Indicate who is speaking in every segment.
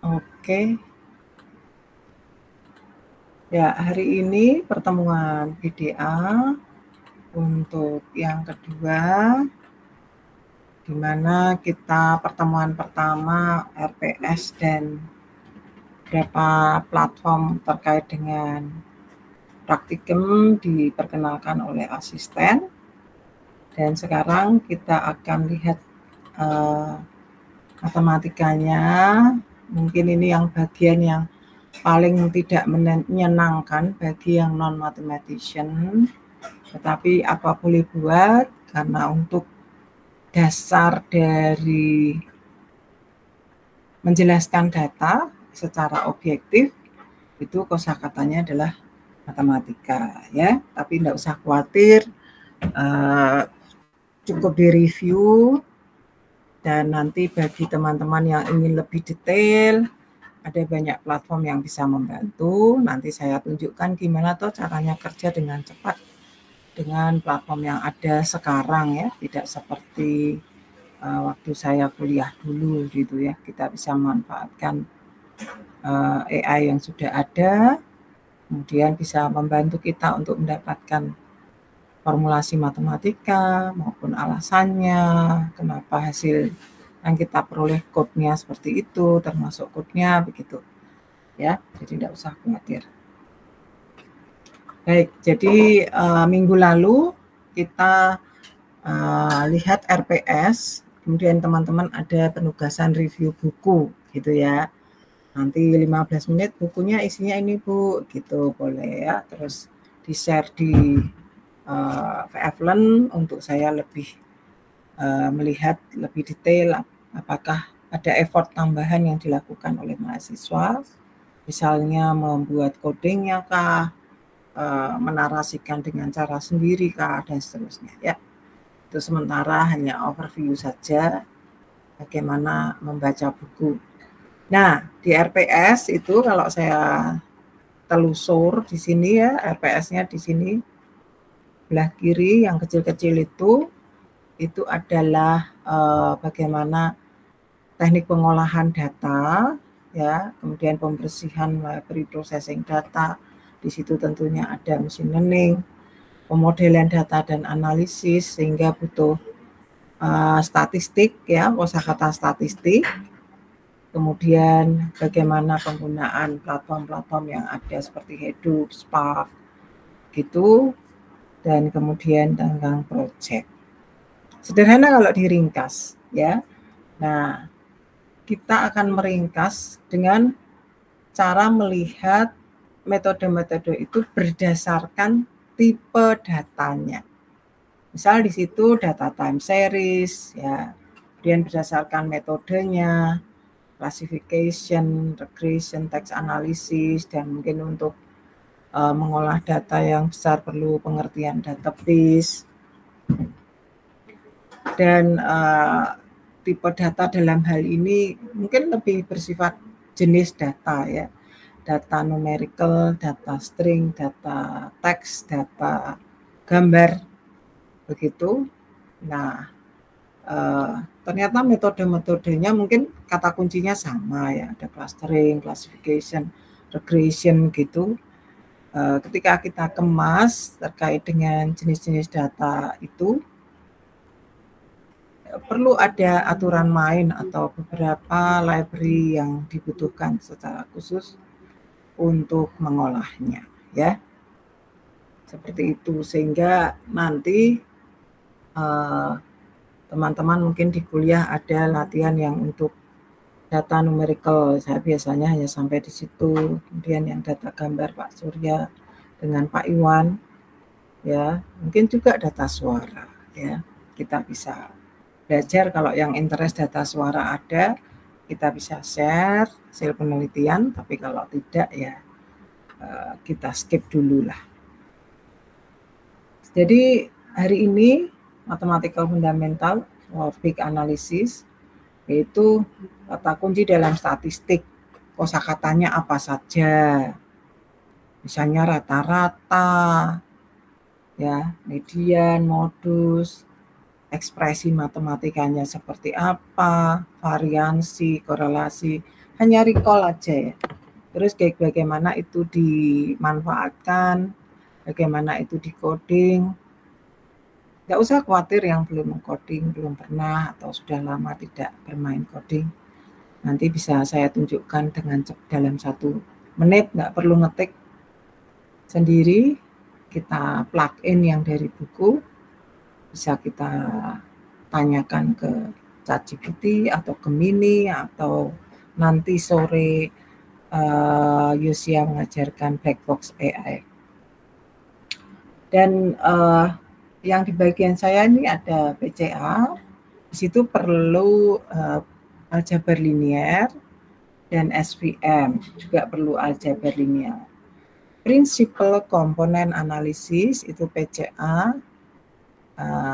Speaker 1: Oke. Ya, hari ini pertemuan PDA untuk yang kedua, di mana kita pertemuan pertama RPS dan beberapa platform terkait dengan praktikum diperkenalkan oleh asisten. Dan sekarang kita akan lihat matematikanya. Mungkin ini yang bagian yang paling tidak menyenangkan bagi yang non-mathematician. Tetapi apa boleh buat, karena untuk dasar dari menjelaskan data secara objektif itu kosakatanya adalah matematika, ya. Tapi tidak usah khawatir, cukup direview. Dan nanti bagi teman-teman yang ingin lebih detail, ada banyak platform yang bisa membantu. Nanti saya tunjukkan gimana tuh caranya kerja dengan cepat dengan platform yang ada sekarang, ya. Tidak seperti waktu saya kuliah dulu gitu, ya. Kita bisa memanfaatkan AI yang sudah ada, kemudian bisa membantu kita untuk mendapatkan formulasi matematika maupun alasannya, kenapa hasil yang kita peroleh code-nya seperti itu, termasuk code-nya begitu, ya. Jadi tidak usah khawatir. Baik, jadi minggu lalu kita lihat RPS, kemudian teman-teman ada penugasan review buku gitu, ya. Nanti 15 menit bukunya isinya ini Bu, gitu boleh, ya. Terus di-share di VFLearn untuk saya lebih melihat lebih detail apakah ada effort tambahan yang dilakukan oleh mahasiswa, misalnya membuat codingnya kah, menarasikan dengan cara sendiri kah, dan seterusnya, ya. Itu sementara hanya overview saja bagaimana membaca buku. Nah, di RPS itu kalau saya telusur di sini, ya, RPS-nya di sini belah kiri yang kecil-kecil itu adalah bagaimana teknik pengolahan data, ya, kemudian pembersihan pre-processing data. Di situ tentunya ada machine learning, pemodelan data dan analisis, sehingga butuh statistik, ya, kosakata statistik. Kemudian bagaimana penggunaan platform-platform yang ada seperti Hadoop, Spark, gitu, dan kemudian tentang project. Sederhana kalau diringkas, ya. Nah, kita akan meringkas dengan cara melihat metode-metode itu berdasarkan tipe datanya. Misal di situ data time series, ya. Kemudian berdasarkan metodenya, classification, regression, text analysis, dan mungkin untuk mengolah data yang besar perlu pengertian database. Dan tipe data dalam hal ini mungkin lebih bersifat jenis data, ya. Data numerical, data string, data teks, data gambar, begitu. Nah, ternyata metode-metodenya mungkin kata kuncinya sama, ya. Ada clustering, classification, regression, gitu. Ketika kita kemas terkait dengan jenis-jenis data itu, perlu ada aturan main atau beberapa library yang dibutuhkan secara khusus untuk mengolahnya, ya. Seperti itu, sehingga nanti teman-teman mungkin di kuliah ada latihan yang untuk data numerical, saya biasanya hanya sampai di situ. Kemudian yang data gambar Pak Surya dengan Pak Iwan, ya. Mungkin juga data suara, ya. Kita bisa belajar, kalau yang interest data suara ada, kita bisa share hasil penelitian, tapi kalau tidak, ya kita skip dulu lah. Jadi hari ini mathematical fundamental for big analysis, yaitu kata kunci dalam statistik, kosakatanya apa saja, misalnya rata-rata, ya, median, modus, ekspresi matematikanya seperti apa, variansi, korelasi, hanya recall aja ya. Terus bagaimana itu dimanfaatkan, bagaimana itu di-coding. Nggak usah khawatir yang belum coding, belum pernah atau sudah lama tidak bermain coding. Nanti bisa saya tunjukkan dalam 1 menit, nggak perlu ngetik sendiri. Kita plug in yang dari buku, bisa kita tanyakan ke ChatGPT atau Gemini, atau nanti sore Yosia mengajarkan Black Box AI. Dan yang di bagian saya ini ada PCA, di situ perlu aljabar linier dan SVM, juga perlu aljabar linier. Principal Component Analysis itu PCA,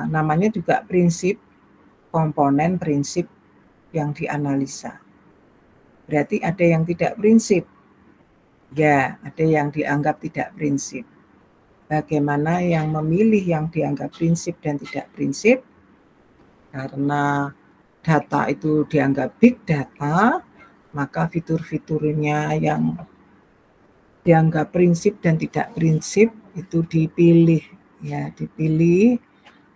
Speaker 1: namanya juga prinsip komponen prinsip yang dianalisa. Berarti ada yang tidak prinsip. Ya, ada yang dianggap tidak prinsip. Bagaimana yang memilih yang dianggap prinsip dan tidak prinsip? Karena data itu dianggap big data, maka fitur-fiturnya yang dianggap prinsip dan tidak prinsip itu dipilih, ya, dipilih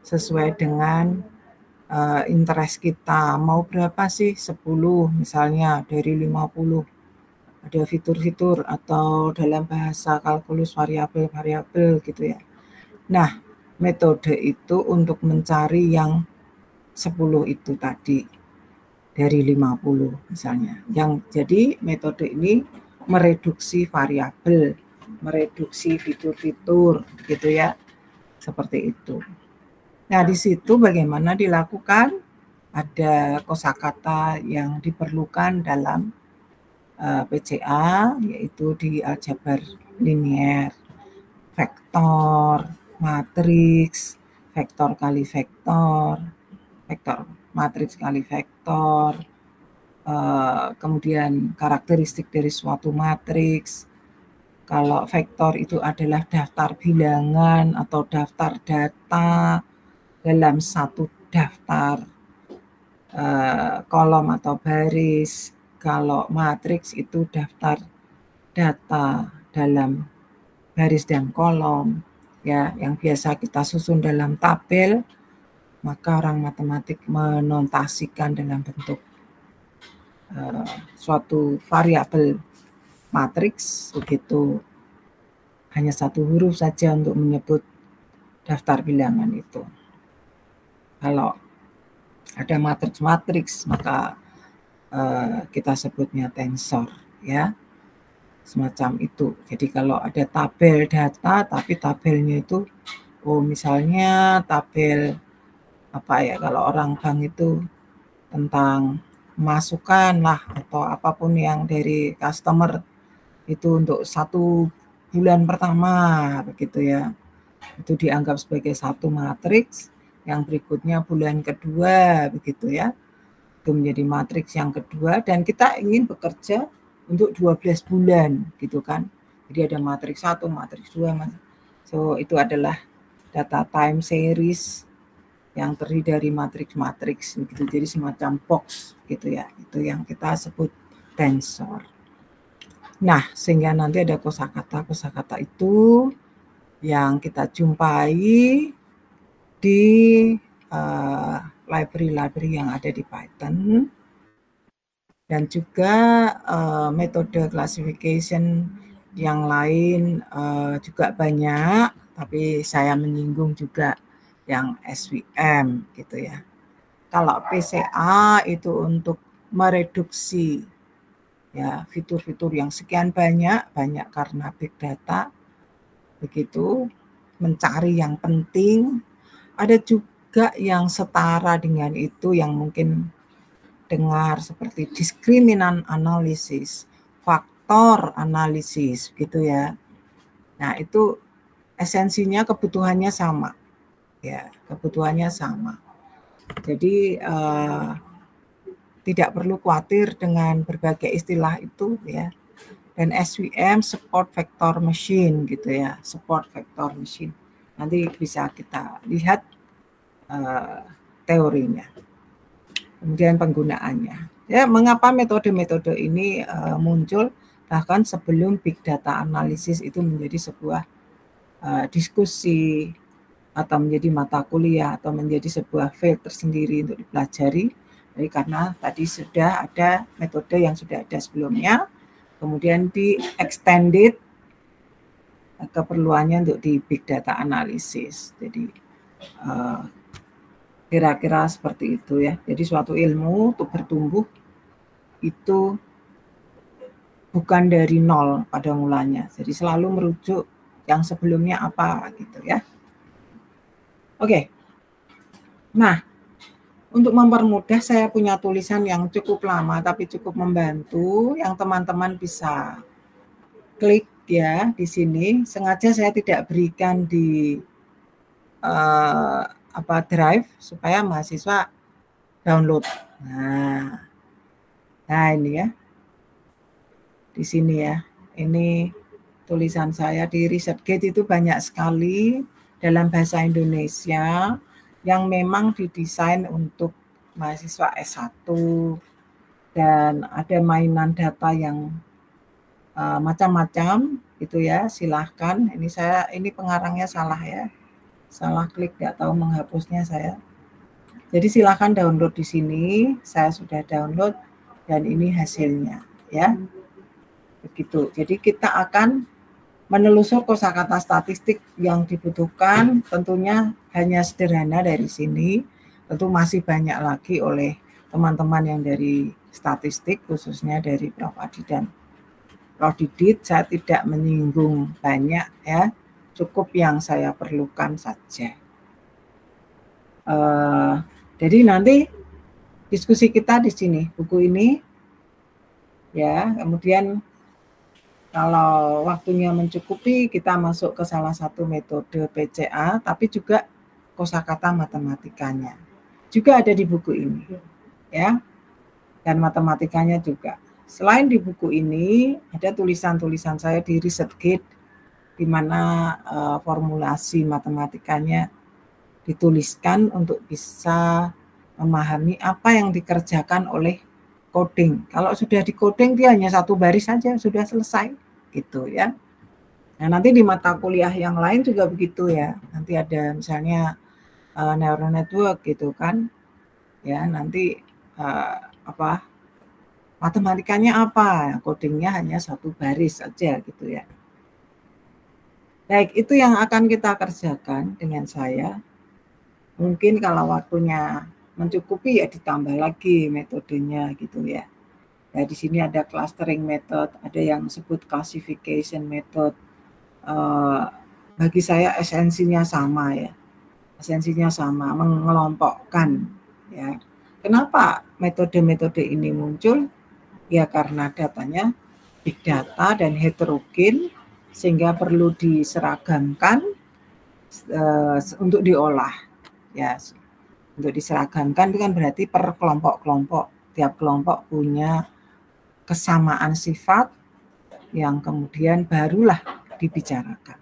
Speaker 1: sesuai dengan interest kita. Mau berapa sih? 10 misalnya dari 50. Ada fitur-fitur atau dalam bahasa kalkulus variabel-variabel gitu ya. Nah, metode itu untuk mencari yang 10 itu tadi dari 50 misalnya. Jadi metode ini mereduksi variabel, mereduksi fitur-fitur gitu ya. Seperti itu. Nah, di situ bagaimana dilakukan? Ada kosakata yang diperlukan dalam PCA, yaitu di aljabar linier, vektor, matriks, vektor kali vektor, vektor matriks kali vektor, kemudian karakteristik dari suatu matriks. Kalau vektor itu adalah daftar bilangan atau daftar data dalam satu daftar kolom atau baris. Kalau matriks itu daftar data dalam baris dan kolom, ya, yang biasa kita susun dalam tabel, maka orang matematik menotasikan dalam bentuk suatu variabel matriks, begitu hanya 1 huruf saja untuk menyebut daftar bilangan itu. Kalau ada matriks-matriks, maka kita sebutnya tensor, ya, semacam itu. Jadi kalau ada tabel data, tapi tabelnya itu, misalnya tabel apa ya, kalau orang bank itu tentang masukan lah atau apapun yang dari customer itu untuk 1 bulan pertama begitu ya. Itu dianggap sebagai satu matriks, yang berikutnya bulan kedua begitu ya. Itu menjadi matriks yang kedua, dan kita ingin bekerja untuk 12 bulan gitu kan. Jadi ada matriks 1, matriks 2. So itu adalah data time series yang terdiri dari matriks-matriks gitu. Jadi semacam box gitu ya. Itu yang kita sebut tensor. Nah, sehingga nanti ada kosakata itu yang kita jumpai di library-library yang ada di Python, dan juga metode classification yang lain juga banyak, tapi saya menyinggung juga yang SVM gitu ya. Kalau PCA itu untuk mereduksi ya fitur-fitur yang sekian banyak karena big data, begitu, mencari yang penting. Ada juga yang setara dengan itu yang mungkin dengar seperti diskriminan analisis, faktor analisis gitu ya. Nah, itu esensinya kebutuhannya sama. Ya, kebutuhannya sama. Jadi tidak perlu khawatir dengan berbagai istilah itu ya. Dan SVM support vector machine gitu ya, support vector machine. Nanti bisa kita lihat teorinya. Kemudian penggunaannya. Ya, mengapa metode-metode ini muncul bahkan sebelum big data analysis itu menjadi sebuah diskusi atau menjadi mata kuliah atau menjadi sebuah field tersendiri untuk dipelajari. Jadi karena tadi sudah ada metode yang sudah ada sebelumnya, kemudian di extended keperluannya untuk di big data analysis. Jadi kira-kira seperti itu ya. Jadi suatu ilmu untuk bertumbuh itu bukan dari nol pada mulanya. Jadi selalu merujuk yang sebelumnya apa gitu ya. Oke. Nah, untuk mempermudah saya punya tulisan yang cukup lama tapi cukup membantu yang teman-teman bisa klik ya di sini. Sengaja saya tidak berikan di drive supaya mahasiswa download. Nah ini ya. Di sini ya. Ini tulisan saya di ResearchGate itu banyak sekali dalam bahasa Indonesia yang memang didesain untuk mahasiswa S1 dan ada mainan data yang macam-macam gitu ya. Silahkan. Ini pengarangnya salah ya. Salah klik, nggak tahu menghapusnya saya. Jadi silahkan download di sini. Saya sudah download dan ini hasilnya ya. Begitu. Jadi kita akan menelusur kosakata statistik yang dibutuhkan, tentunya hanya sederhana dari sini. Tentu masih banyak lagi oleh teman-teman yang dari statistik, khususnya dari Prof. Adi dan Prof. Didit. Saya tidak menyinggung banyak ya, cukup yang saya perlukan saja. Jadi nanti diskusi kita di sini, buku ini ya, kemudian kalau waktunya mencukupi, kita masuk ke salah satu metode PCA, tapi juga kosakata matematikanya. Juga ada di buku ini, ya. Dan matematikanya juga. Selain di buku ini, ada tulisan-tulisan saya di ResearchGate, di mana formulasi matematikanya dituliskan untuk bisa memahami apa yang dikerjakan oleh coding. Kalau sudah di coding, dia hanya satu baris saja, sudah selesai. Gitu ya. Nah, nanti di mata kuliah yang lain juga begitu ya. Nanti ada misalnya neural network gitu kan. Ya, nanti matematikanya apa? Codingnya hanya satu baris saja gitu ya. Baik, itu yang akan kita kerjakan dengan saya. Mungkin kalau waktunya mencukupi ya ditambah lagi metodenya gitu ya. Ya, di sini ada clustering method, ada yang disebut classification method. Bagi saya esensinya sama ya. Esensinya sama, mengelompokkan ya. Kenapa metode-metode ini muncul? Ya karena datanya big data dan heterogen sehingga perlu diseragamkan untuk diolah. Ya, untuk diseragamkan itu kan berarti per kelompok-kelompok. Tiap kelompok punya kesamaan sifat yang kemudian barulah dibicarakan.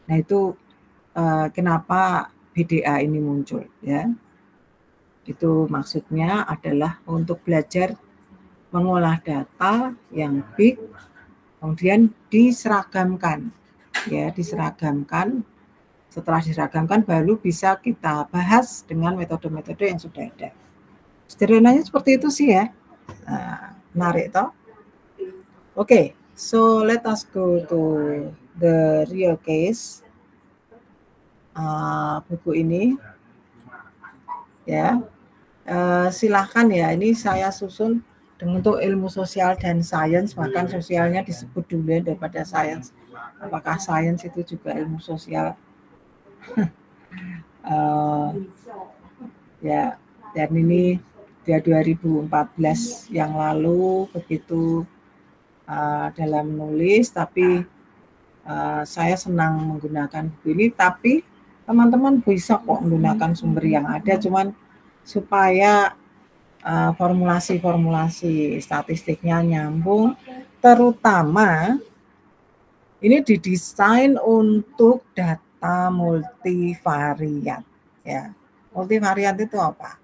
Speaker 1: Nah itu kenapa BDA ini muncul ya. Itu maksudnya adalah untuk belajar mengolah data yang big, kemudian diseragamkan. Ya, diseragamkan. Setelah diseragamkan baru bisa kita bahas dengan metode-metode yang sudah ada. Sederhananya seperti itu sih ya. Menarik toh? Oke, so let us go to the real case. Buku ini ya, silahkan ya. Ini saya susun untuk ilmu sosial dan sains, bahkan sosialnya disebut dulu daripada sains. Apakah sains itu juga ilmu sosial? Ya, dan ini dia 2014 yang lalu begitu dalam menulis, tapi saya senang menggunakan buku ini, tapi teman-teman bisa kok menggunakan sumber yang ada, cuman supaya formulasi-formulasi statistiknya nyambung, terutama ini didesain untuk data multivariat. Ya, multivariat itu apa?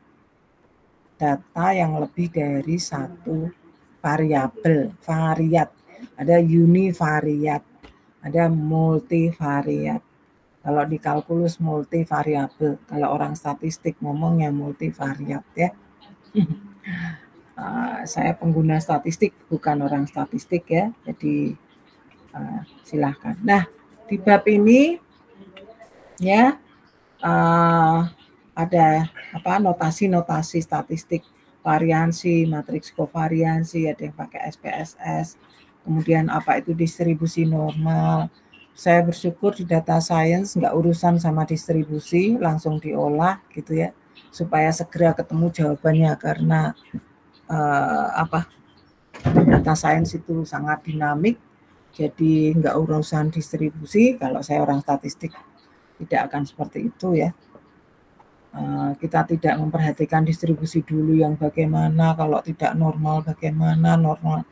Speaker 1: data yang lebih dari satu variabel, variat. Ada univariat, ada multivariat. Kalau di kalkulus multivariabel, kalau orang statistik ngomongnya multivariat ya. Saya pengguna statistik, bukan orang statistik ya, jadi silahkan. Nah, di bab ini ya ada notasi-notasi statistik, variansi, matriks kovariansi, ada yang pakai SPSS, kemudian apa itu distribusi normal. Saya bersyukur di data science nggak urusan sama distribusi, langsung diolah gitu ya, supaya segera ketemu jawabannya, karena data science itu sangat dinamik, jadi nggak urusan distribusi. Kalau saya orang statistik tidak akan seperti itu ya. Kita tidak memperhatikan distribusi dulu yang bagaimana, kalau tidak normal bagaimana, normal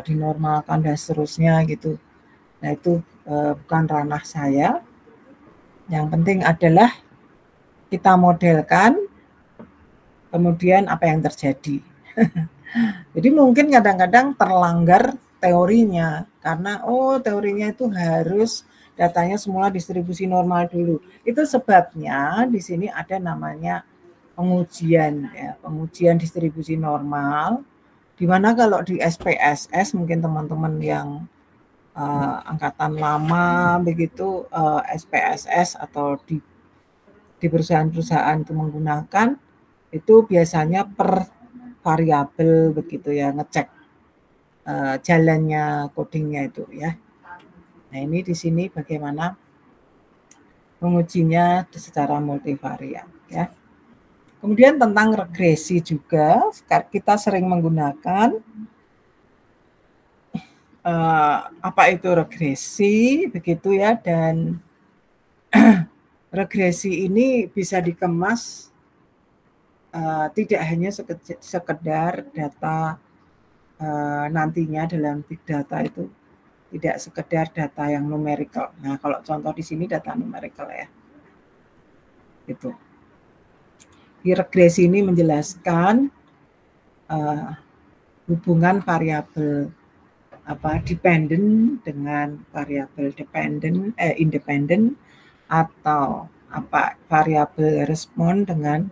Speaker 1: dinormalkan dan seterusnya gitu. Nah itu bukan ranah saya. Yang penting adalah kita modelkan, kemudian apa yang terjadi. Jadi mungkin kadang-kadang terlanggar teorinya, karena teorinya itu harus datanya semula distribusi normal dulu. Itu sebabnya di sini ada namanya pengujian ya, pengujian distribusi normal, di mana kalau di SPSS mungkin teman-teman yang angkatan lama begitu, SPSS atau di perusahaan-perusahaan itu menggunakan, itu biasanya per variabel begitu ya, ngecek jalannya codingnya itu ya. Nah ini di sini bagaimana mengujinya secara multivariat ya. Kemudian tentang regresi juga, kita sering menggunakan apa itu regresi begitu ya, dan regresi ini bisa dikemas tidak hanya sekedar data nantinya dalam big data itu, tidak sekedar data yang numerical. Nah, kalau contoh di sini data numerical ya. Gitu. Di regresi ini menjelaskan hubungan variabel dependent dengan variabel independent, atau variabel respon dengan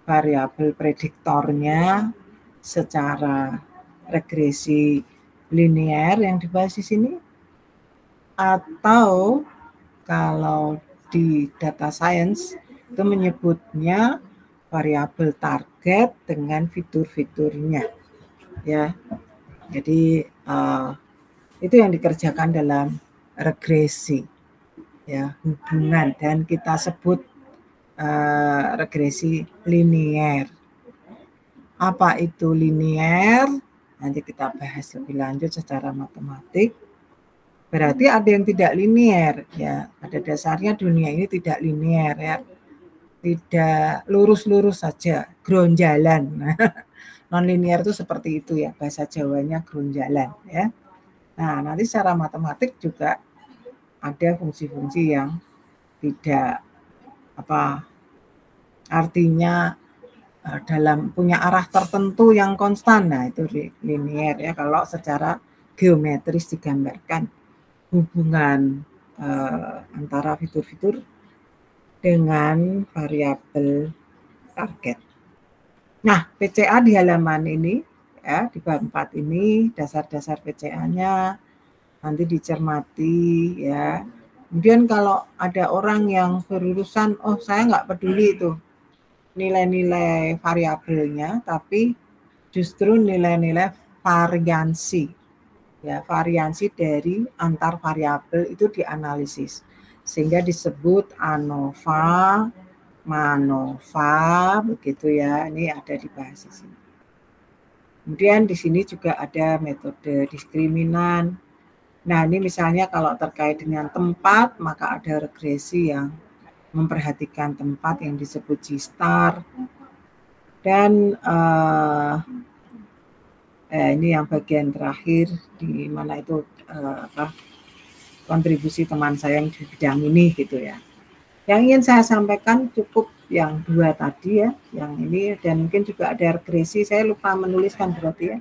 Speaker 1: variabel prediktornya secara regresi linear yang dibahas di sini, atau kalau di data science itu menyebutnya variabel target dengan fitur-fiturnya ya. Jadi itu yang dikerjakan dalam regresi ya, hubungan, dan kita sebut regresi linear. Apa itu linear? Nanti kita bahas lebih lanjut secara matematik. Berarti ada yang tidak linear ya. Pada dasarnya dunia ini tidak linear ya. Tidak lurus-lurus saja, gronjalan. Non-linear itu seperti itu ya, bahasa Jawanya gronjalan ya. Nah, nanti secara matematik juga ada fungsi-fungsi yang tidak artinya dalam punya arah tertentu yang konstan. Nah, itu linear ya, kalau secara geometris digambarkan hubungan antara fitur-fitur dengan variabel target. Nah, PCA di halaman ini ya, di bab 4 ini dasar-dasar PCA-nya nanti dicermati ya. Kemudian kalau ada orang yang berurusan, saya nggak peduli itu nilai-nilai variabelnya, tapi justru nilai-nilai variansi ya, variansi dari antar variabel itu dianalisis sehingga disebut ANOVA, MANOVA begitu ya. Ini ada dibahas di sini. Kemudian di sini juga ada metode diskriminan. Nah, ini misalnya kalau terkait dengan tempat, maka ada regresi yang memperhatikan tempat yang disebut G-star. Dan ini yang bagian terakhir, di mana itu kontribusi teman saya yang di bidang ini gitu ya. Yang ingin saya sampaikan cukup yang 2 tadi ya, yang ini, dan mungkin juga ada regresi, saya lupa menuliskan berarti ya.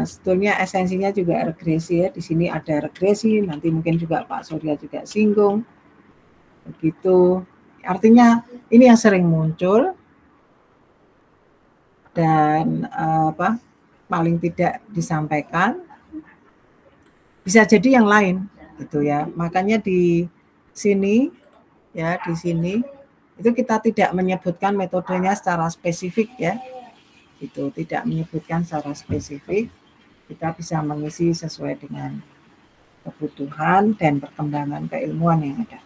Speaker 1: Sebetulnya esensinya juga regresi ya, di sini ada regresi, nanti mungkin juga Pak Surya juga singgung, begitu. Artinya ini yang sering muncul, dan paling tidak disampaikan, bisa jadi yang lain gitu ya. Makanya di sini ya, di sini itu kita tidak menyebutkan metodenya secara spesifik ya. Itu tidak menyebutkan secara spesifik, kita bisa mengisi sesuai dengan kebutuhan dan perkembangan keilmuan yang ada.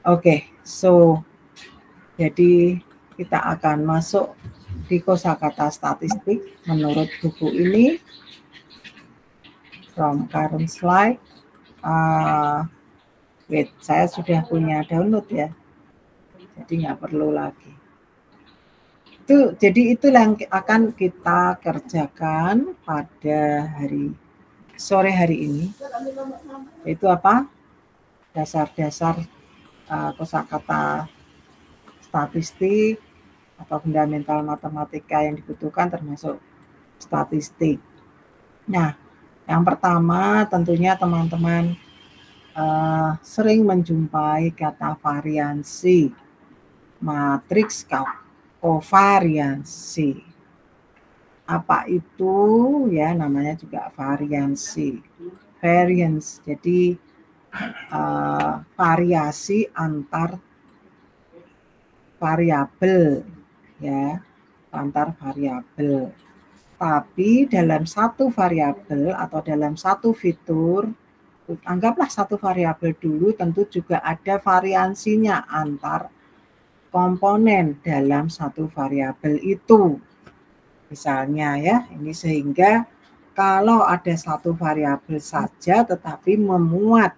Speaker 1: Oke, so jadi kita akan masuk di kosakata statistik menurut buku ini. From current slide. Wait, saya sudah punya download ya, jadi nggak perlu lagi. Jadi itulah yang akan kita kerjakan pada sore hari ini. Itu apa? Dasar-dasar kosakata statistik atau fundamental matematika yang dibutuhkan termasuk statistik. Nah, yang pertama tentunya teman-teman sering menjumpai kata variansi, matriks kovariansi. Apa itu ya, namanya juga variansi, variance. Jadi variasi antar variabel ya, antar variabel. Tapi dalam satu variabel atau dalam satu fitur, anggaplah satu variabel dulu, tentu juga ada variansinya antar komponen dalam satu variabel itu. Misalnya ya, ini sehingga kalau ada satu variabel saja tetapi memuat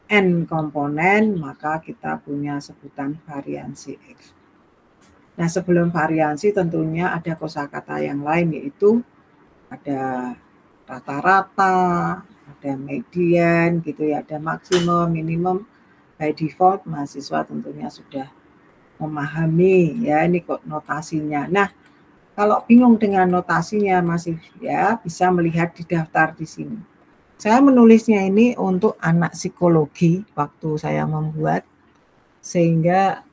Speaker 1: n komponen, maka kita punya sebutan variansi X. Nah, sebelum variansi tentunya ada kosakata yang lain, yaitu ada rata-rata, ada median gitu ya, ada maksimum, minimum. By default mahasiswa tentunya sudah memahami ya, ini kok notasinya. Nah, kalau bingung dengan notasinya masih ya bisa melihat di daftar di sini. Saya menulisnya ini untuk anak psikologi waktu saya membuat, sehingga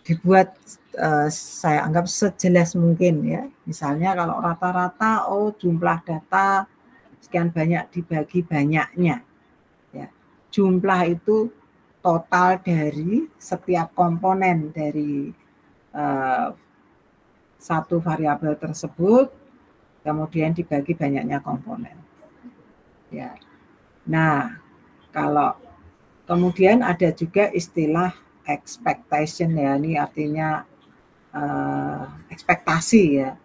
Speaker 1: dibuat saya anggap sejelas mungkin ya. Misalnya kalau rata-rata, jumlah data sekian banyak dibagi banyaknya. Ya. Jumlah itu total dari setiap komponen dari satu variabel tersebut, kemudian dibagi banyaknya komponen. Ya. Nah, kalau kemudian ada juga istilah expectation ya, ini artinya ekspektasi ya.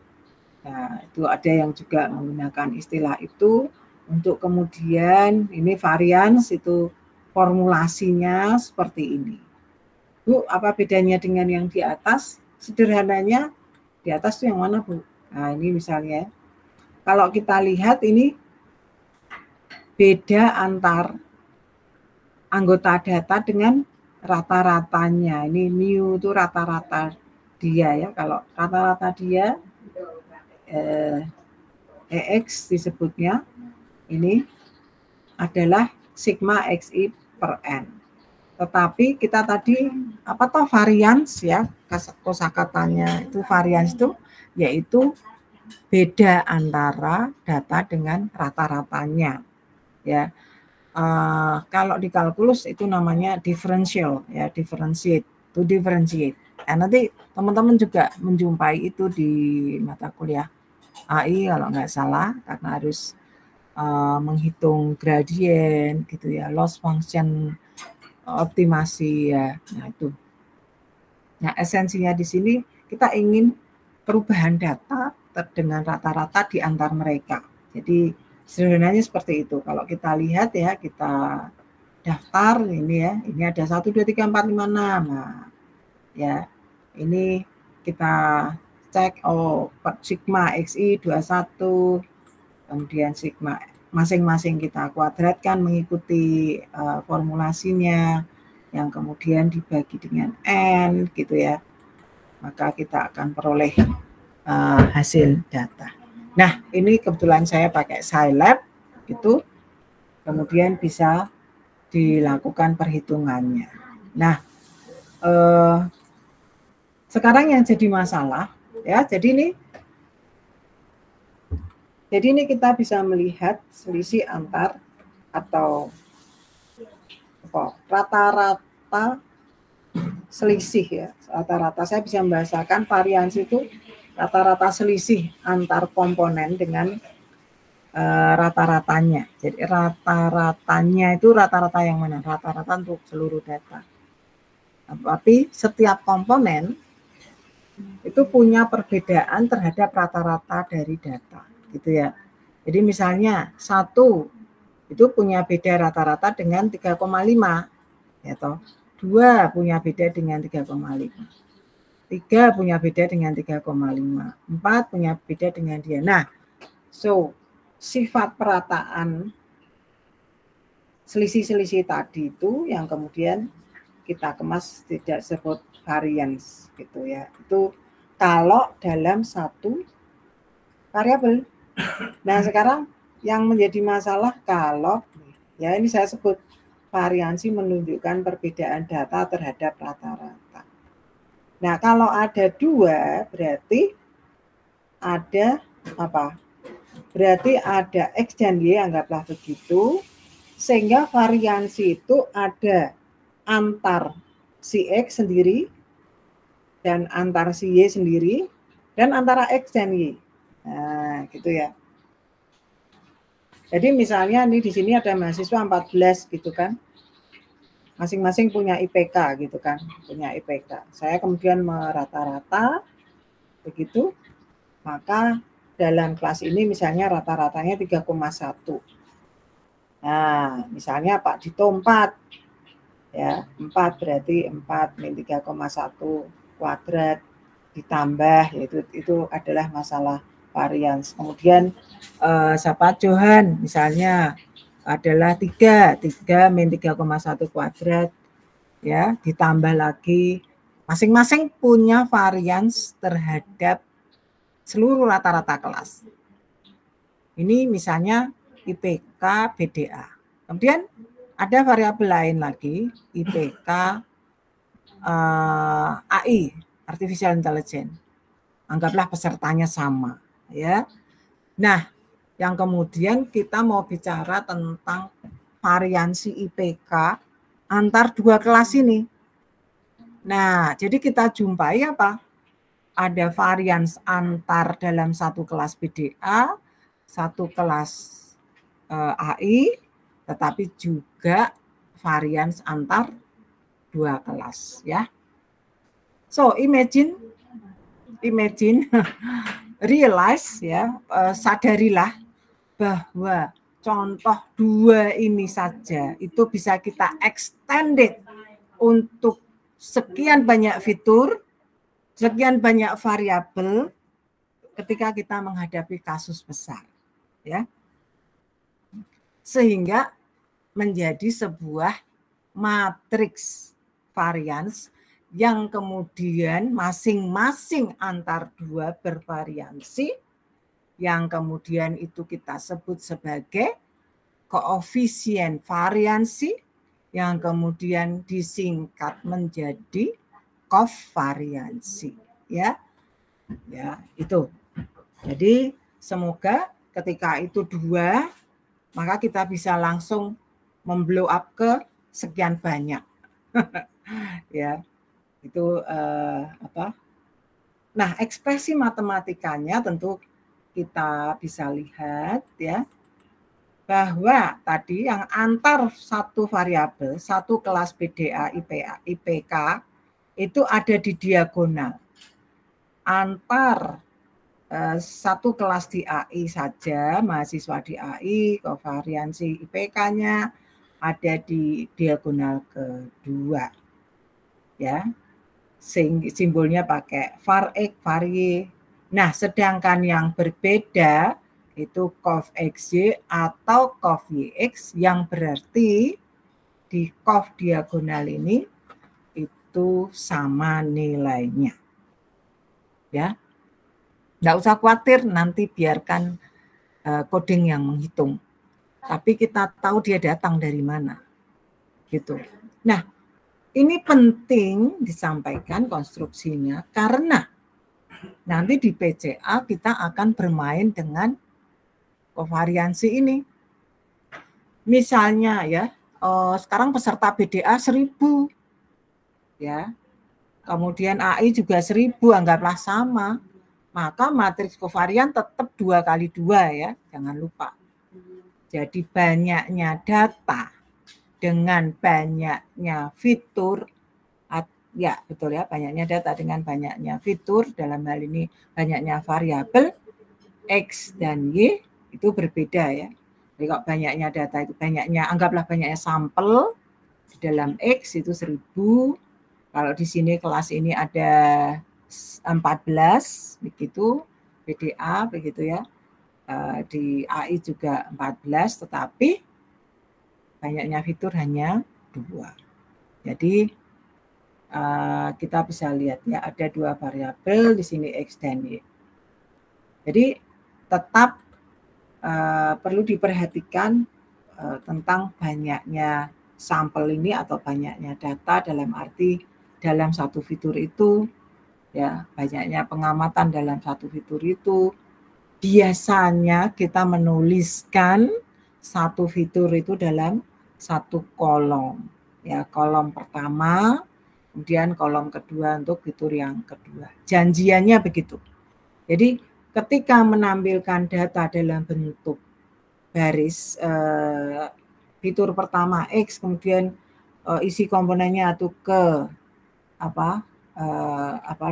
Speaker 1: Nah, itu ada yang juga menggunakan istilah itu untuk kemudian ini varians itu formulasinya seperti ini. Bu, apa bedanya dengan yang di atas? Sederhananya di atas itu yang mana, Bu? Nah, ini misalnya kalau kita lihat ini beda antar anggota data dengan rata-ratanya. Ini mu itu rata-rata dia ya. Kalau rata-rata dia EX disebutnya ini adalah sigma XI per N. Tetapi kita tadi apa toh varians ya, kosakatanya itu varians itu yaitu beda antara data dengan rata-ratanya ya. Kalau di kalkulus itu namanya differential ya, differentiate, to differentiate. Nanti teman-teman juga menjumpai itu di mata kuliah AI kalau nggak salah, karena harus menghitung gradien gitu ya, loss function optimasi ya. Nah itu. Nah esensinya di sini kita ingin perubahan data dengan rata-rata di antar mereka. Jadi sederhananya seperti itu. Kalau kita lihat ya, kita daftar ini ya, ini ada 1, 2, 3, 4, 5, 6. Nah, ya, ini kita cek, sigma XI 21, kemudian sigma masing-masing kita kuadratkan mengikuti formulasinya, yang kemudian dibagi dengan N gitu ya, maka kita akan peroleh hasil data. Nah, ini kebetulan saya pakai Scilab gitu, kemudian bisa dilakukan perhitungannya. Nah, sekarang yang jadi masalah ya, jadi ini kita bisa melihat selisih antar atau rata-rata selisih ya, rata-rata saya bisa membahasakan variansi itu rata-rata selisih antar komponen dengan rata-ratanya. Jadi rata-ratanya itu rata-rata yang mana? Rata-rata untuk seluruh data. Tapi setiap komponen itu punya perbedaan terhadap rata-rata dari data, gitu ya. Jadi misalnya 1 itu punya beda rata-rata dengan 3,5, ya toh. 2 punya beda dengan 3,5. 3 punya beda dengan 3,5. 4 punya beda dengan dia. Nah, sifat perataan selisih-selisih tadi itu yang kemudian kita kemas tidak sebut variance gitu ya. Itu kalau dalam satu variabel. Nah, sekarang yang menjadi masalah kalau ya ini saya sebut variansi menunjukkan perbedaan data terhadap rata-rata. Nah, kalau ada 2 berarti ada apa? Berarti ada X dan Y, anggaplah begitu. Sehingga variansi itu ada antar si X sendiri dan antar si Y sendiri dan antara X dan Y. Nah, gitu ya. Jadi misalnya ini di sini ada mahasiswa 14 gitu kan. Masing-masing punya IPK gitu kan, punya IPK. Saya kemudian merata-rata begitu. Maka dalam kelas ini misalnya rata-ratanya 3,1. Nah, misalnya Pak Dito 4. Ya, 4 berarti 4 min 3,1 kuadrat ditambah, yaitu itu adalah masalah varians. Kemudian siapa Johan misalnya adalah 3 min 3,1 kuadrat ya, ditambah lagi, masing-masing punya varians terhadap seluruh rata-rata kelas. Ini misalnya IPK BDA. Kemudian ada variabel lain lagi, IPK AI, Artificial Intelligence. Anggaplah pesertanya sama, ya. Nah, yang kemudian kita mau bicara tentang variansi IPK antar 2 kelas ini. Nah, jadi kita jumpai apa? Ada varians antar dalam satu kelas BDA, satu kelas AI, tetapi juga varians antar 2 kelas ya. So imagine realize ya, sadarilah bahwa contoh 2 ini saja itu bisa kita extended untuk sekian banyak fitur, sekian banyak variabel ketika kita menghadapi kasus besar ya. Sehingga menjadi sebuah matriks varians yang kemudian masing-masing antar 2 bervariansi, yang kemudian itu kita sebut sebagai koefisien variansi, yang kemudian disingkat menjadi kovariansi ya. Ya, itu. Jadi semoga ketika itu 2, maka kita bisa langsung memblow up ke sekian banyak. Ya, itu apa? Nah, ekspresi matematikanya tentu kita bisa lihat ya, bahwa tadi yang antar satu variabel, satu kelas BDA IPK itu ada di diagonal. Antar satu kelas di AI saja, mahasiswa di AI, kovariansi IPK-nya ada di diagonal kedua. Ya. Simbolnya pakai var X, var Y. Nah, sedangkan yang berbeda itu conv XY atau conv YX, yang berarti di conv diagonal ini itu sama nilainya. Ya, nggak usah khawatir, nanti biarkan coding yang menghitung. Tapi kita tahu dia datang dari mana. Gitu. Nah, ini penting disampaikan konstruksinya karena nanti di PCA kita akan bermain dengan kovariansi ini. Misalnya ya, sekarang peserta BDA 1000. Ya. Kemudian AI juga 1000, anggaplah sama. Maka matriks kovarian tetap 2 kali 2 ya, jangan lupa. Jadi banyaknya data dengan banyaknya fitur, ya betul ya, banyaknya data dengan banyaknya fitur, dalam hal ini banyaknya variabel X dan Y itu berbeda ya. Jadi kalau banyaknya data itu banyaknya, anggaplah banyaknya sampel di dalam X itu 1000. Kalau di sini kelas ini ada 14 begitu, BDA begitu ya. Di AI juga 14, tetapi banyaknya fitur hanya 2. Jadi kita bisa lihat ya, ada 2 variabel di sini X dan Y. Jadi tetap perlu diperhatikan tentang banyaknya sampel ini atau banyaknya data, dalam arti dalam satu fitur itu ya, banyaknya pengamatan dalam satu fitur itu. Biasanya kita menuliskan satu fitur itu dalam satu kolom. Ya, kolom pertama, kemudian kolom kedua untuk fitur yang kedua. Janjiannya begitu. Jadi ketika menampilkan data dalam bentuk baris, fitur pertama X, kemudian isi komponennya itu ke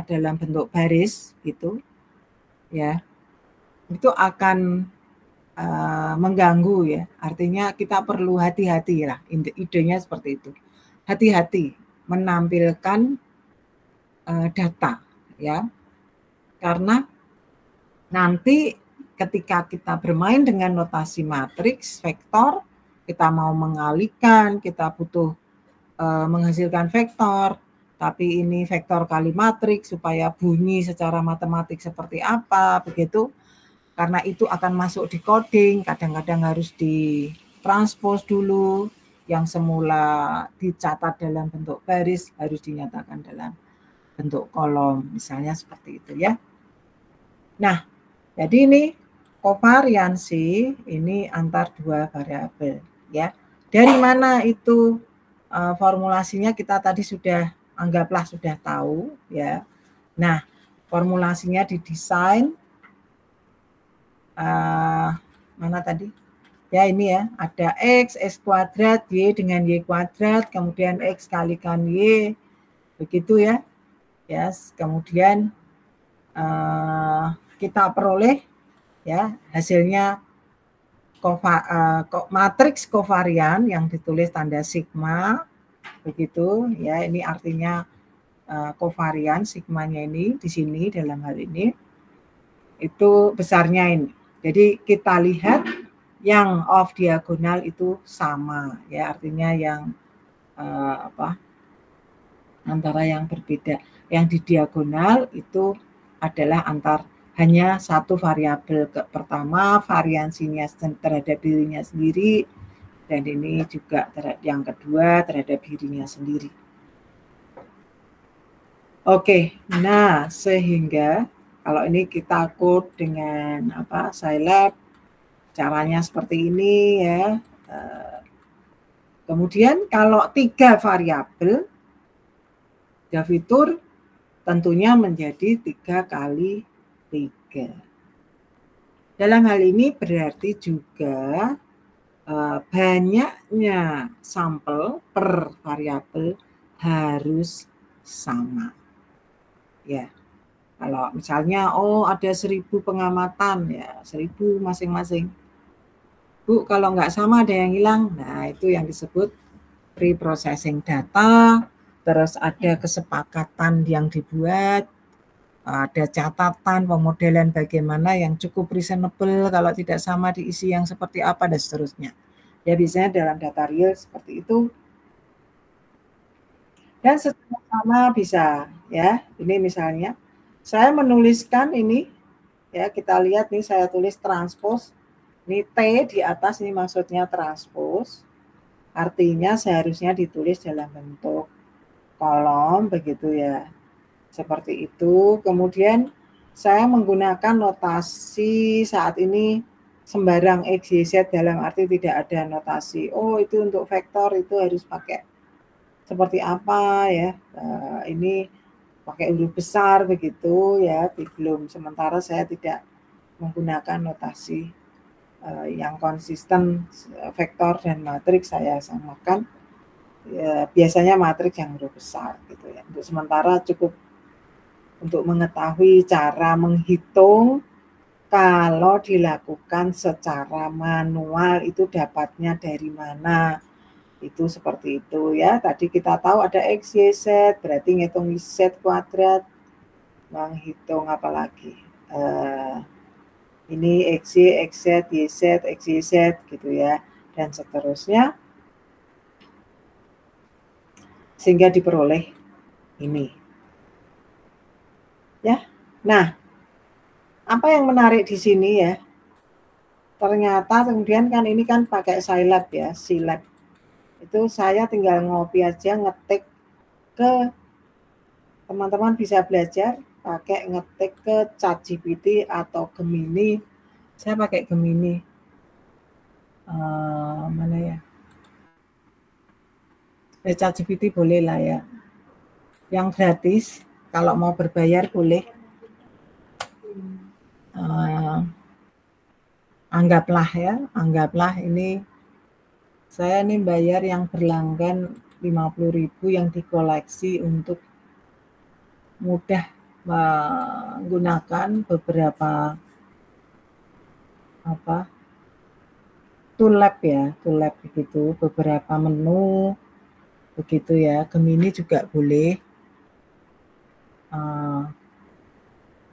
Speaker 1: dalam bentuk baris gitu ya, itu akan mengganggu ya. Artinya kita perlu hati-hati lah, idenya seperti itu. Hati-hati menampilkan data ya. Karena nanti ketika kita bermain dengan notasi matriks vektor, kita mau mengalihkan, kita butuh menghasilkan vektor, tapi ini vektor kali matriks supaya bunyi secara matematik seperti apa begitu. Karena itu akan masuk di coding, kadang-kadang harus ditranspos dulu, yang semula dicatat dalam bentuk baris harus dinyatakan dalam bentuk kolom, misalnya seperti itu ya. Nah, jadi ini kovariansi ini antar 2 variabel ya. Dari mana itu formulasinya kita tadi sudah anggaplah sudah tahu ya. Nah, formulasinya didesain mana tadi? Ya ini ya, ada X kuadrat, Y dengan Y kuadrat, kemudian X kalikan Y, begitu ya. Yes, kemudian kita peroleh ya hasilnya matriks kovarian yang ditulis tanda sigma, begitu ya. Ini artinya kovarian, sigmanya ini di sini dalam hal ini itu besarnya ini. Jadi kita lihat yang off diagonal itu sama ya, artinya yang antara yang berbeda. Yang di diagonal itu adalah hanya satu variabel pertama, variansinya terhadap dirinya sendiri, dan ini juga yang kedua terhadap dirinya sendiri. Oke, nah sehingga kalau ini kita code dengan Scilab, caranya seperti ini ya. Kemudian kalau 3 variabel, 3 fitur, tentunya menjadi 3 kali 3. Dalam hal ini berarti juga banyaknya sampel per variabel harus sama. Ya. Kalau misalnya ada 1000 pengamatan ya, 1000 masing-masing. Bu, kalau nggak sama ada yang hilang. Nah, itu yang disebut pre-processing data. Terus ada kesepakatan yang dibuat ada catatan pemodelan bagaimana yang cukup reasonable, kalau tidak sama diisi yang seperti apa, dan seterusnya. Ya biasanya dalam data real seperti itu. Dan secara sama bisa ya. Ini misalnya saya menuliskan ini ya, kita lihat nih, saya tulis transpose. Ini T di atas, ini maksudnya transpose. Artinya seharusnya ditulis dalam bentuk kolom begitu ya. Seperti itu. Kemudian saya menggunakan notasi saat ini sembarang X, Y, Z, dalam arti tidak ada notasi. Oh, itu untuk vektor itu harus pakai seperti apa ya. Ini pakai huruf besar begitu ya. Belum, sementara saya tidak menggunakan notasi yang konsisten vektor dan matriks, saya samakan. Ya, biasanya matriks yang huruf besar gitu ya. Untuk sementara cukup untuk mengetahui cara menghitung kalau dilakukan secara manual itu dapatnya dari mana. Itu seperti itu ya. Tadi kita tahu ada X, Y, Z, berarti ngitung Z kuadrat, menghitung apa lagi? Ini X, Y, X, Z, Y, Z, X, Y, Z gitu ya. Dan seterusnya. Sehingga diperoleh ini. Ya. Nah, apa yang menarik di sini ya? Ternyata kemudian kan ini kan pakai Scilab ya, Scilab. Itu saya tinggal ngopi aja, ngetik ke, teman-teman bisa belajar pakai ngetik ke ChatGPT atau Gemini. Saya pakai Gemini. Mana ya? ChatGPT boleh lah ya. Yang gratis, kalau mau berbayar boleh. Anggaplah ini saya nih bayar yang berlangganan 50.000 yang dikoleksi untuk mudah menggunakan beberapa tool lab ya, tool lab begitu, beberapa menu begitu ya. Gemini juga boleh.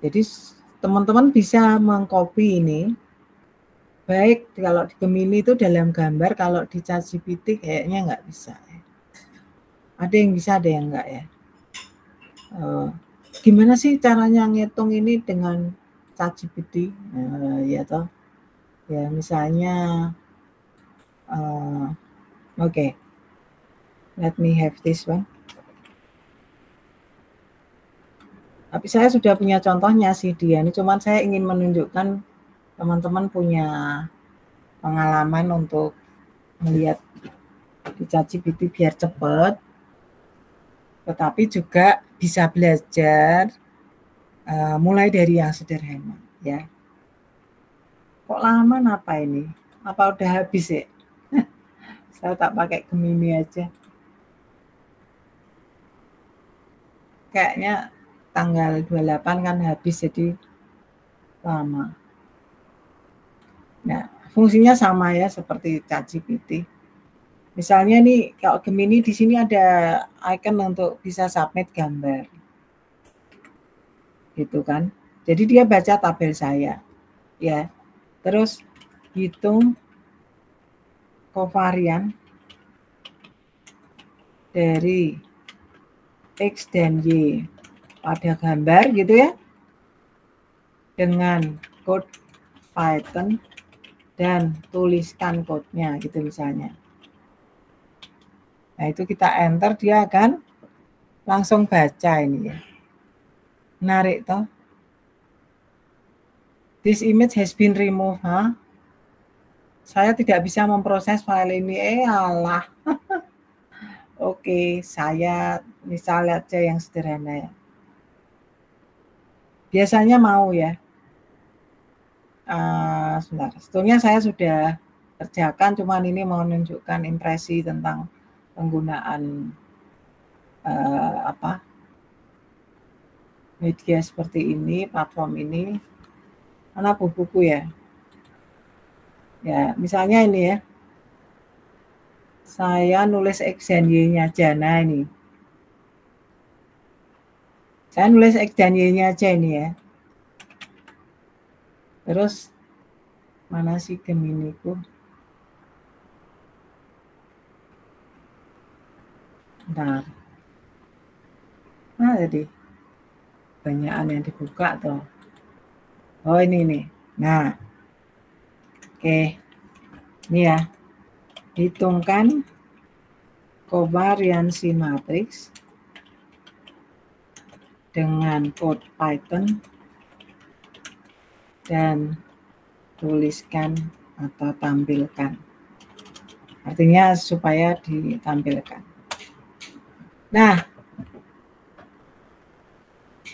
Speaker 1: Jadi teman-teman bisa mengcopy ini. Baik kalau di Gemini itu dalam gambar, kalau di ChatGPT kayaknya nggak bisa. Ada yang bisa, ada yang enggak ya. Gimana sih caranya ngitung ini dengan ChatGPT? Ya toh. Ya misalnya, okay. Let me have this one. Tapi saya sudah punya contohnya sih dia. Ini cuman saya ingin menunjukkan teman-teman punya pengalaman untuk melihat di ChatGPT biar cepat, tetapi juga bisa belajar mulai dari yang sederhana ya. Kok lama apa ini? Apa udah habis ya? Saya tak pakai Gemini aja. Kayaknya tanggal 28 kan habis, jadi lama. Nah, fungsinya sama ya seperti ChatGPT. Misalnya nih, kalau Gemini di sini ada icon untuk bisa submit gambar. Gitu kan. Jadi dia baca tabel saya. Ya. Terus hitung kovarian dari X dan Y pada gambar gitu ya. Dengan code Python dan tuliskan code-nya gitu misalnya. Nah, itu kita enter, dia akan langsung baca ini ya. Menarik toh. This image has been removed. Saya tidak bisa memproses file ini. Alah. Oke, saya misalnya aja yang sederhana ya. Biasanya mau ya. Sebentar. Sebetulnya saya sudah kerjakan, cuman ini mau menunjukkan impresi tentang penggunaan media seperti ini, platform ini. Mana buku ya? Ya, misalnya ini ya. Saya nulis X dan Y-nya aja. Nah, ini. Saya nulis X dan Y-nya aja ini ya. Terus mana sih Geminiku? Bentar. Nah, jadi banyakan yang dibuka tuh. Oh, ini nih. Nah. Oke. Ini ya. Hitungkan kovariansi matriks dengan kode Python dan tuliskan atau tampilkan. Artinya supaya ditampilkan. Nah,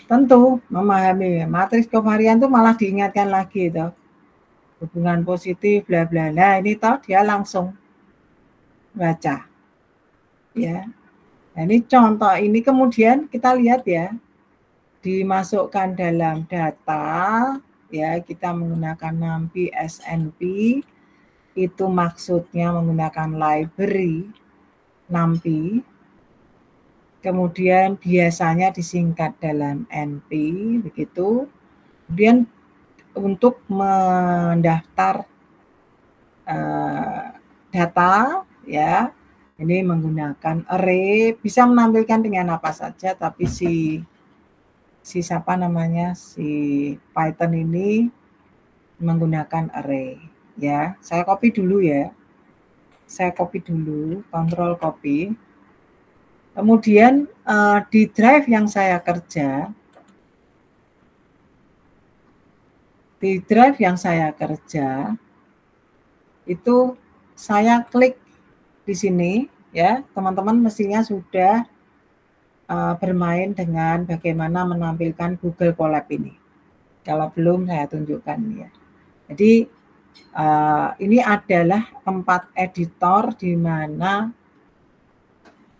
Speaker 1: tentu memahami matriks kovarian itu malah diingatkan lagi itu. Hubungan positif bla bla. Nah, ini toh dia langsung baca. Ya. Nah, ini contoh ini kemudian kita lihat ya. Dimasukkan dalam data ya, kita menggunakan NumPy SNP. Itu maksudnya menggunakan library NumPy. Kemudian biasanya disingkat dalam NP begitu. Kemudian untuk mendaftar data ya, ini menggunakan array, bisa menampilkan dengan apa saja, tapi si siapa namanya, si Python ini menggunakan array ya. Saya copy dulu ya. Saya copy dulu, Ctrl copy. Kemudian di drive yang saya kerja, itu saya klik di sini ya. Teman-teman mestinya sudah bermain dengan bagaimana menampilkan Google Colab ini. Kalau belum saya tunjukkan ya. Jadi ini adalah tempat editor di mana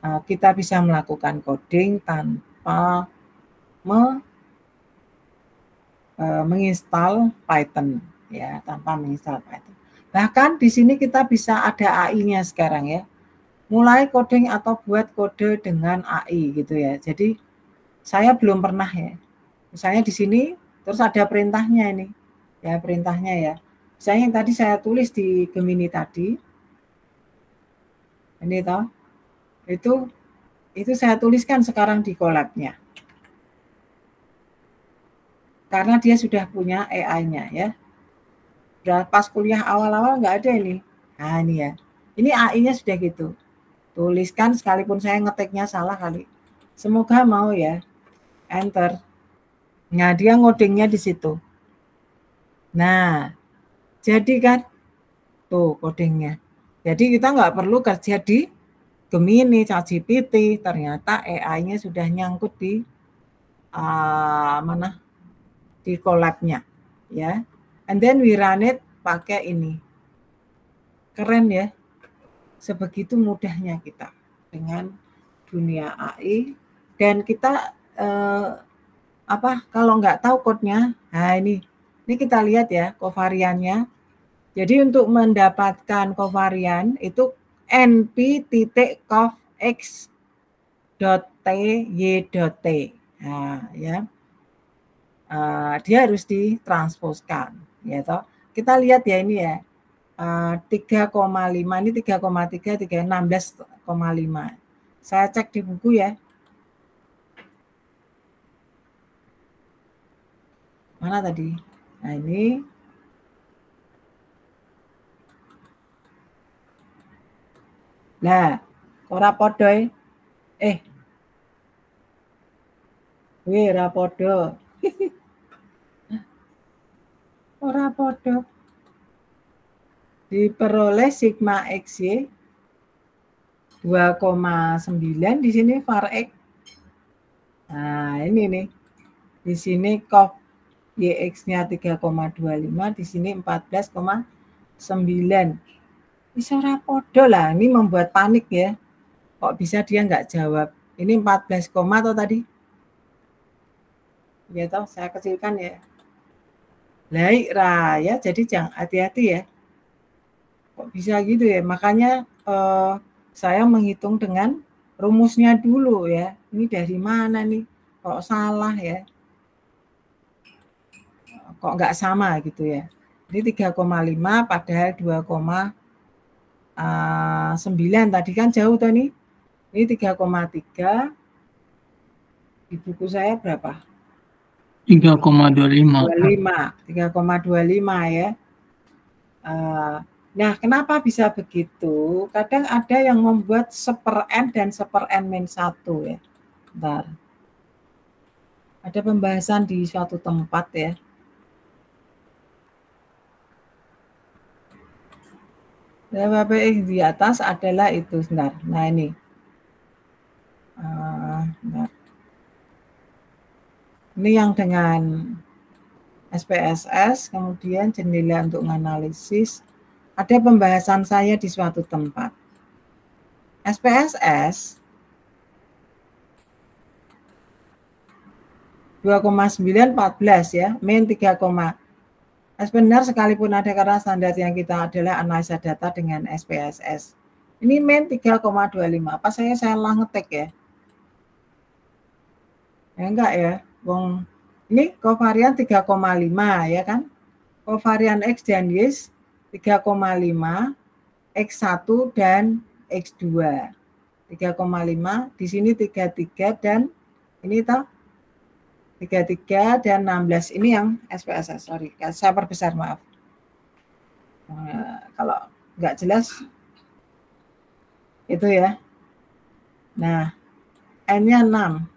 Speaker 1: kita bisa melakukan coding tanpa menginstal Python ya, tanpa menginstal Python. Bahkan di sini kita bisa ada AI-nya sekarang ya. Mulai coding atau buat kode dengan AI gitu ya. Jadi saya belum pernah ya. Misalnya di sini terus ada perintahnya ini. Ya, perintahnya ya. Misalnya yang tadi saya tulis di Gemini tadi. Ini toh. Itu saya tuliskan sekarang di Colab-nya. Karena dia sudah punya AI-nya ya. Udah pas kuliah awal-awal nggak ada ini. Nah ini ya. Ini AI-nya sudah gitu. Tuliskan sekalipun saya ngetiknya salah kali. Semoga mau ya. Enter. Nah dia ngodingnya di situ. Nah jadi kan tuh codingnya. Jadi kita nggak perlu kerja di Gemini, ChatGPT. Ternyata AI-nya sudah nyangkut di mana? Di Colab-nya ya. And then we run it pakai ini. Keren ya. Sebegitu mudahnya kita dengan dunia AI. Dan kita kalau nggak tahu code-nya, nah ini kita lihat ya kovariannya. Jadi untuk mendapatkan kovarian itu np.cov.x.ty.t. Nah, ya. Dia harus ditransposkan ya toh. Kita lihat ya ini ya. 3,5 ini 3,3 16,5. Saya cek di buku ya. Mana tadi? Nah, ini nah, ora podo ora podo. Ora podo. Diperoleh sigma XY 2,9 di sini var X. Nah, ini nih. Di sini cov YX-nya 3,25, di sini 14,9. Bisa ora podo lah, ini membuat panik ya. Kok bisa dia nggak jawab? Ini 14, atau tadi? Ya toh, saya kecilkan ya. Baik ya, jadi jangan hati-hati ya. Kok bisa gitu ya? Makanya saya menghitung dengan rumusnya dulu ya. Ini dari mana nih? kok salah ya, kok nggak sama gitu ya. Jadi 3,5 padahal 2,9 tadi kan jauh tuh nih. Ini 3,3, di buku saya berapa?
Speaker 2: 3,25.
Speaker 1: 3,25 ya. Nah, kenapa bisa begitu? Kadang ada yang membuat 1/n dan 1/n-1 ya. Bentar. Ada pembahasan di suatu tempat ya. WPX di atas adalah itu, sebentar. Nah ini, bentar. Ini yang dengan SPSS, kemudian jendela untuk menganalisis. Ada pembahasan saya di suatu tempat. SPSS 2,914 ya, min 3, benar sekalipun ada karena standar yang kita adalah analisa data dengan SPSS. Ini min 3,25. Apa saya salah ngetik ya? Ya enggak ya. Wong ini kovarian 3,5 ya kan? Kovarian X dan Y 3,5, X1 dan X2. 3,5, di sini 33 dan ini toh 33 dan 16, ini yang SPSS, sorry, saya perbesar, maaf. Kalau nggak jelas, itu ya. Nah, N-nya 6.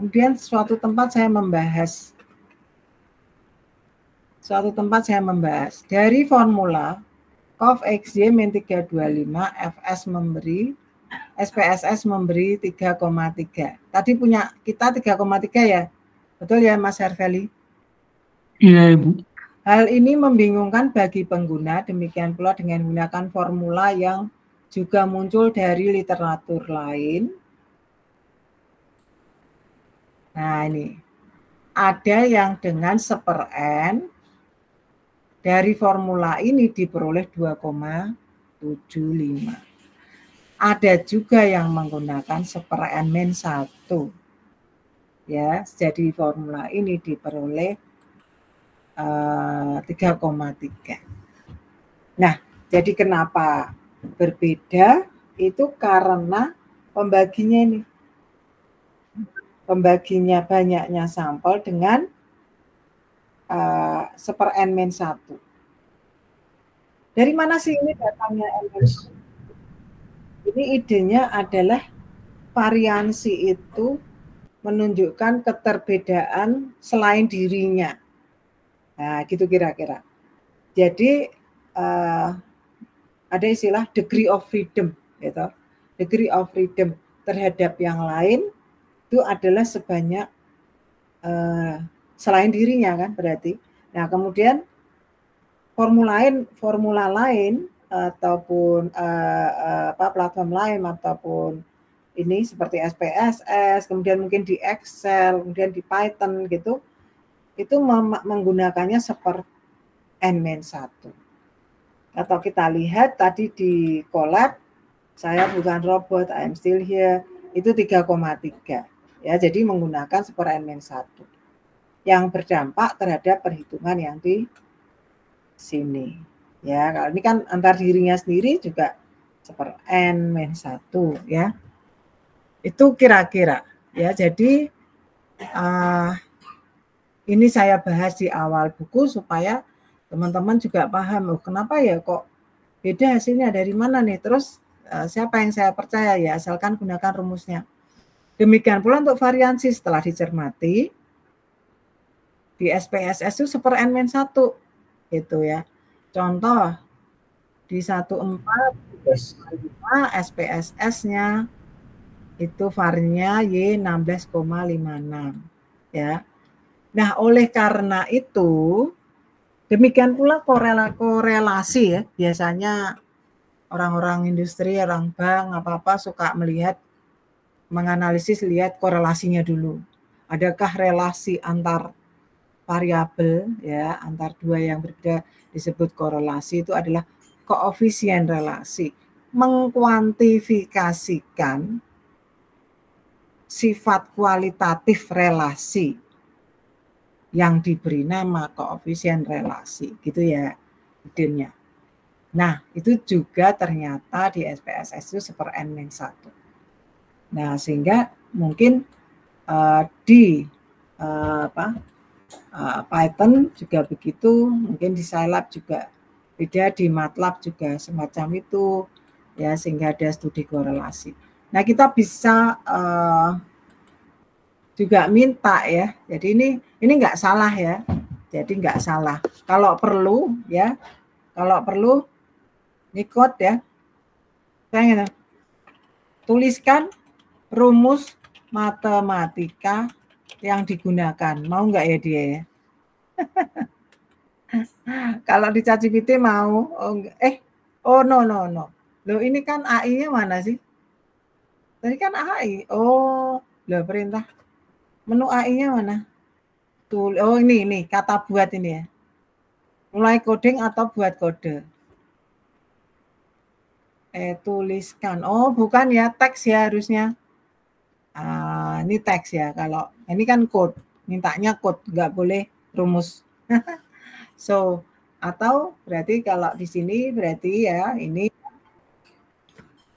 Speaker 1: Kemudian suatu tempat saya membahas dari formula Cov XY min 325, Fs memberi, SPSS memberi 3,3. Tadi punya kita 3,3 ya? Betul ya Mas Herveli?
Speaker 2: Iya Ibu.
Speaker 1: Hal ini membingungkan bagi pengguna, demikian pula dengan menggunakan formula yang juga muncul dari literatur lain. Nah ini, ada yang dengan 1/n, dari formula ini diperoleh 2,75. Ada juga yang menggunakan 1/n-1. Ya, jadi formula ini diperoleh 3,3. Nah, jadi kenapa berbeda? Itu karena pembaginya ini. Pembaginya banyaknya sampel dengan 1/n-1. Dari mana sih ini datangnya N-1? Ini idenya adalah variansi itu menunjukkan keterbedaan selain dirinya. Nah, gitu kira-kira. Jadi ada istilah degree of freedom, gitu. Degree of freedom terhadap yang lain itu adalah sebanyak selain dirinya kan berarti. Nah, kemudian formula lain ataupun platform lain ataupun ini seperti SPSS, kemudian mungkin di Excel, kemudian di Python gitu, itu menggunakannya 1/n-1. Atau kita lihat tadi di Colab, saya bukan robot, I'm still here, itu 3,3. Ya, jadi menggunakan 1/n-1. Yang berdampak terhadap perhitungan yang di sini. Ya, kalau ini kan antar dirinya sendiri juga 1/n-1 ya. Itu kira-kira ya. Jadi ini saya bahas di awal buku supaya teman-teman juga paham, kenapa ya kok beda hasilnya, dari mana nih, terus siapa yang saya percaya ya, asalkan gunakan rumusnya. Demikian pula untuk variansi setelah dicermati di SPSS itu 1/n-1 gitu ya. Contoh di 14,5 SPSS-nya itu varnya Y 16,56 ya. Nah, oleh karena itu demikian pula korelasi ya. Biasanya orang-orang industri, orang bank, apa-apa suka melihat, menganalisis, lihat korelasinya dulu. Adakah relasi antar variabel ya, antar dua yang berbeda disebut korelasi, itu adalah koefisien relasi. Mengkuantifikasikan sifat kualitatif relasi yang diberi nama koefisien relasi, gitu ya idenya. Nah, itu juga ternyata di SPSS itu 1/n-1. Nah, sehingga mungkin di Python juga begitu, mungkin di Scilab juga beda, di MATLAB juga semacam itu, ya, sehingga ada studi korelasi. Nah, kita bisa juga minta ya. Jadi ini nggak salah ya. Jadi nggak salah. Kalau perlu ya, kalau perlu ini code ya. Saya tuliskan rumus matematika yang digunakan. Mau nggak ya dia ya? Kalau di ChatGPT mau, no. Loh ini kan AI-nya mana sih? Tadi kan AI. Oh, loh perintah. Menu AI-nya mana? Tuh, oh ini kata buat ini ya. Mulai coding atau buat kode. Tuliskan. Oh, bukan ya, teks ya harusnya. Ini teks ya. Kalau ini kan code, mintanya code, nggak boleh rumus. So, atau berarti kalau di sini berarti ya ini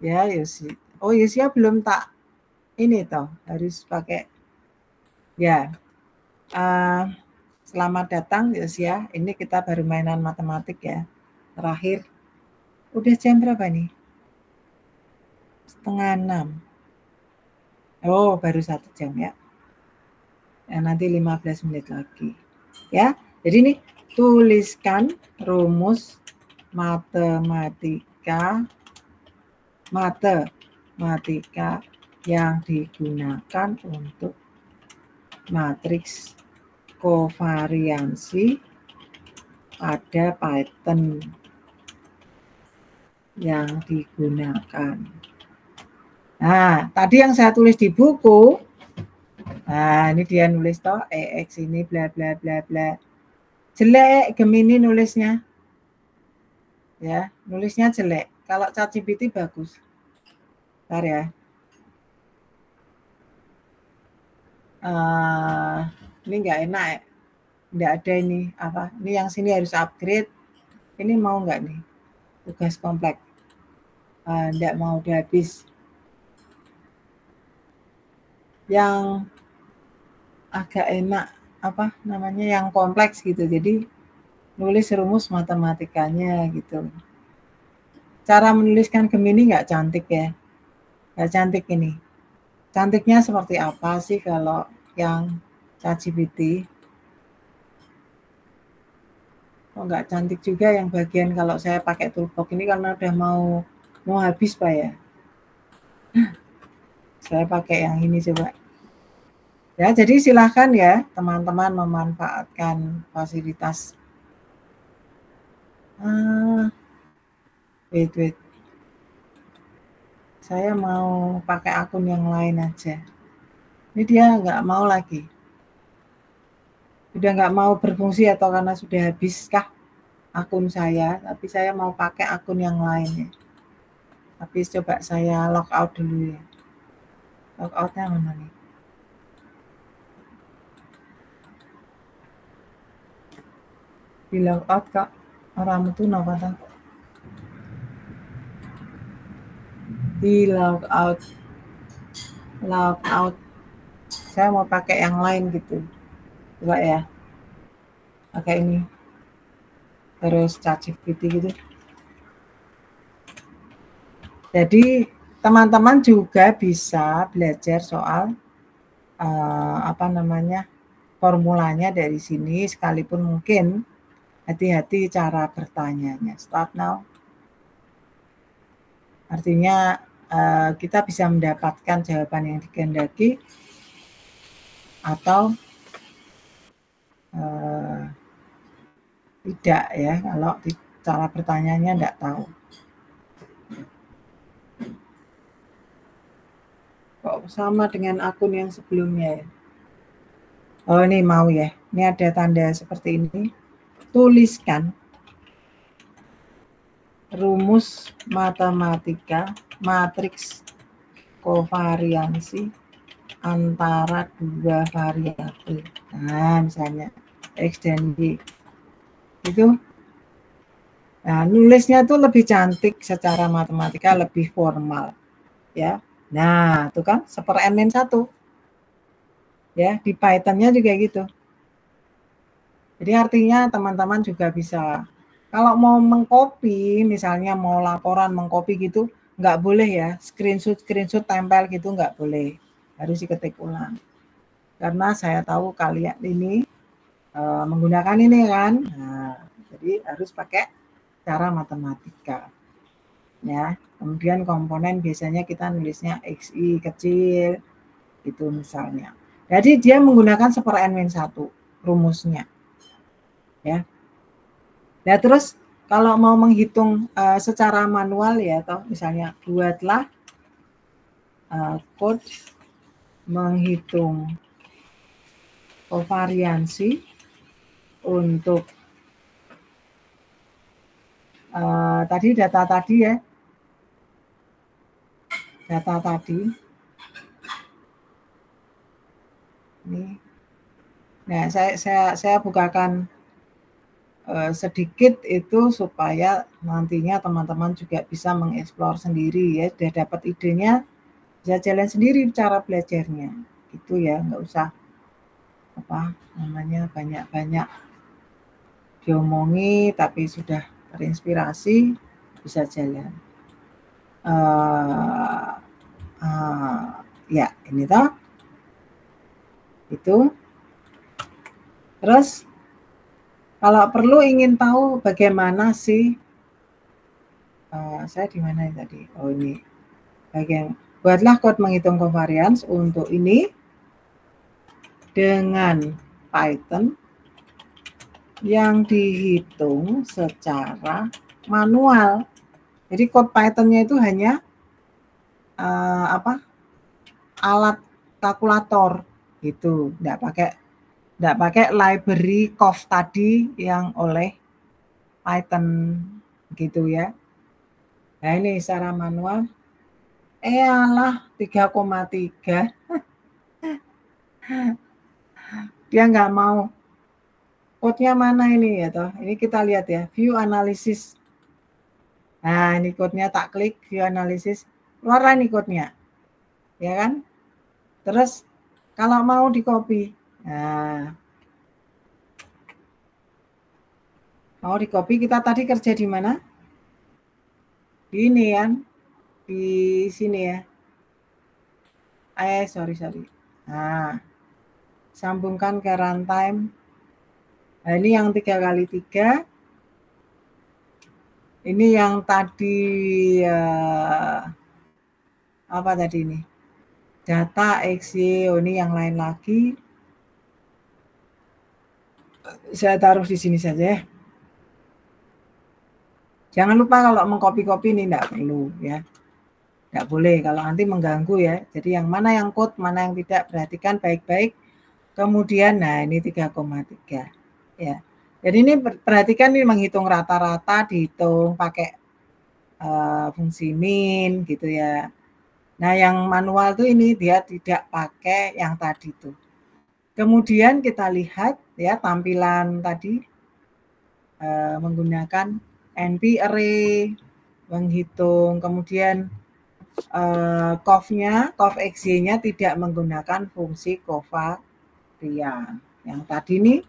Speaker 1: ya Yosi. Oh, Yosia belum tak ini toh, harus pakai ya. Selamat datang Yosia. Ini kita baru mainan matematik ya. Terakhir. Udah jam berapa nih? 5:30. Oh, baru 1 jam ya. Nanti 15 menit lagi. Ya. Jadi ini tuliskan rumus matematika yang digunakan untuk matriks kovariansi pada Python yang digunakan. Nah, tadi yang saya tulis di buku, nah ini dia nulis toh, EX ini bla bla bla bla. Jelek Gemini nulisnya. Ya, nulisnya jelek. Kalau ChatGPT bagus. Bentar ya. Ini nggak enak ya. Nggak ada ini apa. Ini yang sini harus upgrade. Ini mau nggak nih? Tugas kompleks. Nggak mau, udah habis. Yang agak enak apa namanya, yang kompleks gitu. Jadi nulis rumus matematikanya gitu. Cara menuliskan Gemini nggak cantik ya. Nggak cantik ini. Cantiknya seperti apa sih kalau yang ChatGPT? Oh, nggak cantik juga yang bagian kalau saya pakai toolbox ini karena udah mau habis Pak ya. Saya pakai yang ini coba. Ya, jadi silahkan ya teman-teman memanfaatkan fasilitas. Wait. Saya mau pakai akun yang lain aja. Ini dia nggak mau lagi. Udah nggak mau berfungsi atau karena sudah habiskah akun saya, tapi saya mau pakai akun yang lain ya. Tapi coba saya log out dulu ya. Log outnya mana nih? Di log out kak, orang itu napa ta? Di log out. Saya mau pakai yang lain gitu. Coba ya. Pakai ini. Terus ChatGPT gitu. Jadi teman-teman juga bisa belajar soal formulanya dari sini, sekalipun mungkin hati-hati cara bertanyanya. Start now. Artinya kita bisa mendapatkan jawaban yang dikehendaki atau tidak ya, kalau cara bertanyanya tidak tahu. Kok sama dengan akun yang sebelumnya ya? Oh ini mau ya, ini ada tanda seperti ini. Tuliskan rumus matematika matriks kovariansi antara dua variabel. Nah, misalnya X dan Y. Itu. Nah, nulisnya tuh lebih cantik secara matematika, lebih formal. Ya. Nah, itu kan 1/n-1. Ya, di Python-nya juga gitu. Jadi artinya teman-teman juga bisa, kalau mau mengcopy, misalnya mau laporan mengcopy gitu, nggak boleh ya, screenshot tempel gitu nggak boleh, harus diketik ulang. Karena saya tahu kalian ini menggunakan ini kan, nah, jadi harus pakai cara matematika. Ya, kemudian komponen biasanya kita nulisnya XI kecil, itu misalnya. Jadi dia menggunakan 1/n-1 rumusnya. Ya. Nah, terus kalau mau menghitung secara manual ya, atau misalnya buatlah code menghitung kovariansi untuk tadi data tadi ya, data tadi ini. Nah, saya bukakan sedikit itu supaya nantinya teman-teman juga bisa mengeksplor sendiri ya, sudah dapat idenya, bisa jalan sendiri cara belajarnya, gitu ya, nggak usah apa namanya banyak-banyak diomongi, tapi sudah terinspirasi bisa jalan. Ya ini toh, itu. Terus kalau perlu ingin tahu bagaimana sih, saya di mana tadi? Oh ini, bagian buatlah code menghitung covariance untuk ini dengan Python yang dihitung secara manual. Jadi code Python-nya itu hanya alat kalkulator gitu, nggak pakai library COV tadi yang oleh Python gitu ya. Nah ini secara manual, alah 3,3 dia nggak mau. Code-nya mana ini ya toh? Ini kita lihat ya, view analysis. Nah ini code-nya, tak klik view analysis, keluar ini code-nya, ya kan? Terus kalau mau di copy, nah mau di copy, kita tadi kerja di mana? Di ini kan, di sini ya. Sorry. Nah, sambungkan ke runtime. Nah, ini yang 3x3. Ini yang tadi apa tadi ini? Data XY, ini yang lain lagi. Saya taruh di sini saja ya. Jangan lupa kalau mengcopy-copy ini enggak perlu ya. Enggak boleh kalau nanti mengganggu ya. Jadi yang mana yang code, mana yang tidak, perhatikan baik-baik. Kemudian nah ini 3,3 ya. Jadi ini perhatikan ini menghitung rata-rata, dihitung pakai fungsi min gitu ya. Nah yang manual tuh ini dia tidak pakai yang tadi tuh. Kemudian kita lihat ya tampilan tadi menggunakan NP array, menghitung, kemudian COV-nya, COV XY-nya tidak menggunakan fungsi kovarian. Yang tadi nih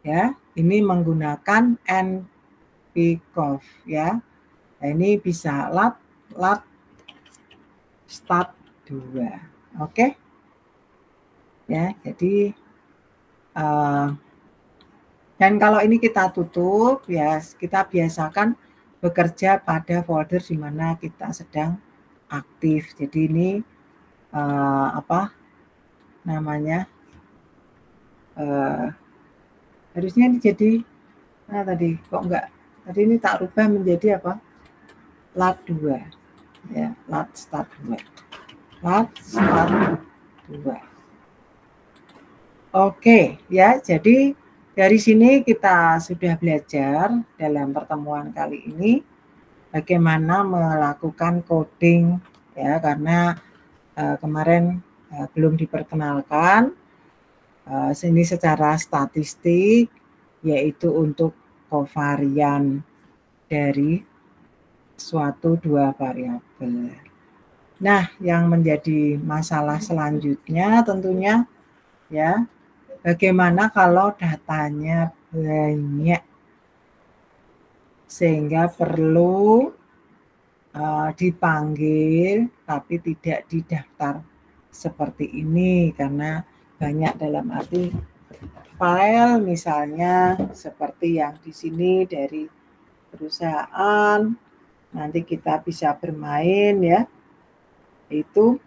Speaker 1: ya, ini menggunakan npcov ya. Nah, ini bisa lat start 2. Oke. Ya, jadi dan kalau ini kita tutup ya, kita biasakan bekerja pada folder di mana kita sedang aktif. Jadi ini apa namanya? Harusnya ini jadi tadi kok enggak? Tadi ini tak rubah menjadi apa? Lat 2. Ya, lat start 2. Lat start 2. Oke, ya. Jadi dari sini kita sudah belajar dalam pertemuan kali ini bagaimana melakukan coding ya, karena kemarin belum diperkenalkan. Ini secara statistik, yaitu untuk kovarian dari suatu dua variabel. Nah, yang menjadi masalah selanjutnya tentunya ya, bagaimana kalau datanya banyak sehingga perlu dipanggil tapi tidak didaftar seperti ini, karena banyak dalam arti file misalnya seperti yang di sini dari perusahaan. Nanti kita bisa bermain ya, itu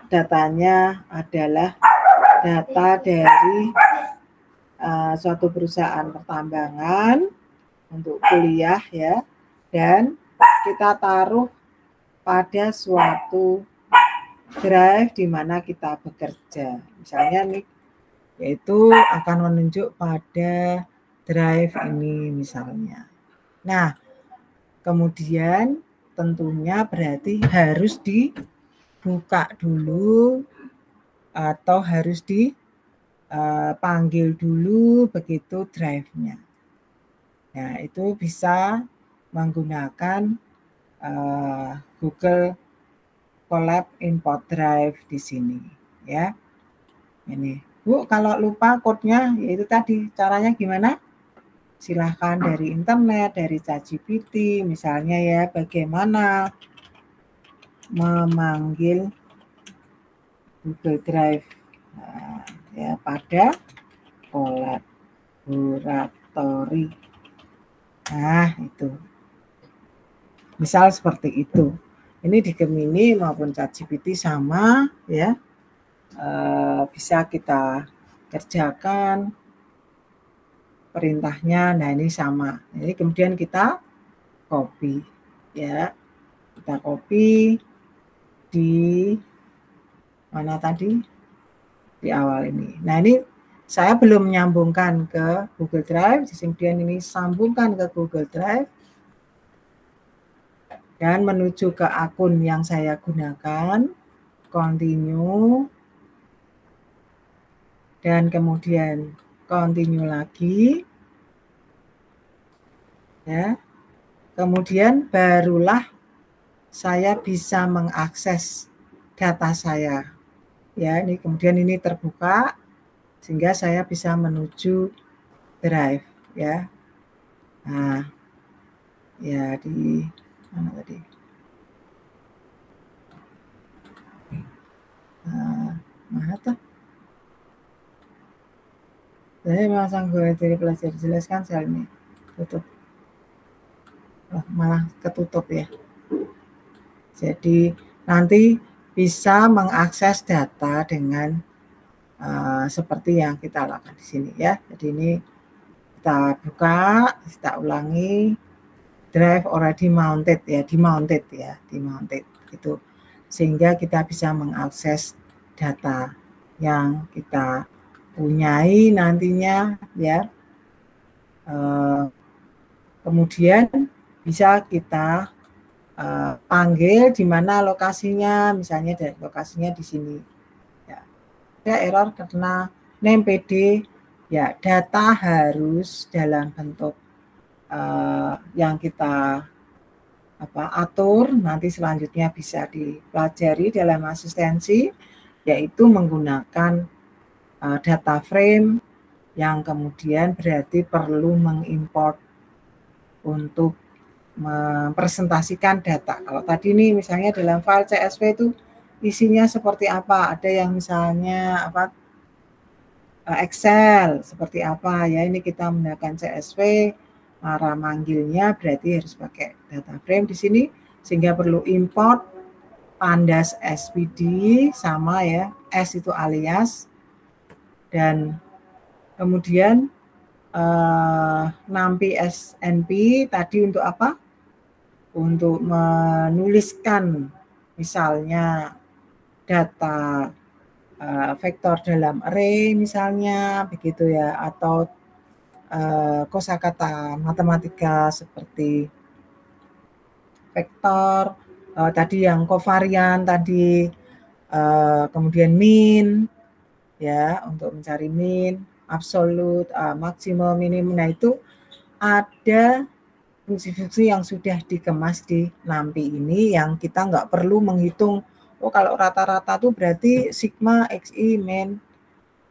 Speaker 1: datanya adalah data dari suatu perusahaan pertambangan untuk kuliah ya, dan kita taruh pada suatu drive di mana kita bekerja. Misalnya nih, yaitu akan menunjuk pada drive ini misalnya. Nah, kemudian tentunya berarti harus dibuka dulu atau harus dipanggil dulu begitu drive-nya. Nah, itu bisa menggunakan Google Colab Import Drive di sini ya. Ini, Bu, kalau lupa kodenya, yaitu tadi caranya gimana? Silahkan dari internet, dari ChatGPT, misalnya ya, bagaimana memanggil Google Drive ya pada kolaboratory. Nah, itu. Misal seperti itu. Ini di Gemini maupun ChatGPT sama ya. Bisa kita kerjakan perintahnya. Nah, ini sama. Jadi kemudian kita copy ya. Kita copy di mana tadi? Di awal ini. Nah, ini saya belum menyambungkan ke Google Drive, kemudian ini sambungkan ke Google Drive dan menuju ke akun yang saya gunakan, continue, dan kemudian continue lagi, ya. Kemudian barulah saya bisa mengakses data saya. Ya, ini kemudian ini terbuka sehingga saya bisa menuju drive ya. Nah, ya di mana tadi? Mana tuh? Saya masang gue dari pelajar, jelaskan sel ini. Tutup. Oh, malah ketutup ya. Jadi nanti bisa mengakses data dengan seperti yang kita lakukan di sini ya. Jadi ini kita buka, kita ulangi, drive already mounted ya, di-mounted gitu. Sehingga kita bisa mengakses data yang kita punyai nantinya ya. Kemudian bisa kita panggil di mana lokasinya, misalnya dari lokasinya di sini. Ya. Ada error karena name PD, ya data harus dalam bentuk yang kita atur, nanti selanjutnya bisa dipelajari dalam asistensi, yaitu menggunakan data frame yang kemudian berarti perlu mengimport untuk mempresentasikan data. Kalau tadi nih misalnya dalam file CSV itu isinya seperti apa, ada yang misalnya Excel seperti apa ya, ini kita menggunakan CSV, cara manggilnya berarti harus pakai data frame di sini, sehingga perlu import pandas SPD sama ya, S itu alias, dan kemudian nampi SNP tadi untuk apa? Untuk menuliskan misalnya data vektor dalam array misalnya begitu ya, atau kosakata matematika seperti vektor tadi yang kovarian tadi, kemudian mean, ya, untuk mencari mean, absolute, maksimum, minimum. Nah, itu ada fungsi-fungsi yang sudah dikemas di NAMPI ini yang kita nggak perlu menghitung, oh kalau rata-rata tuh berarti sigma XI min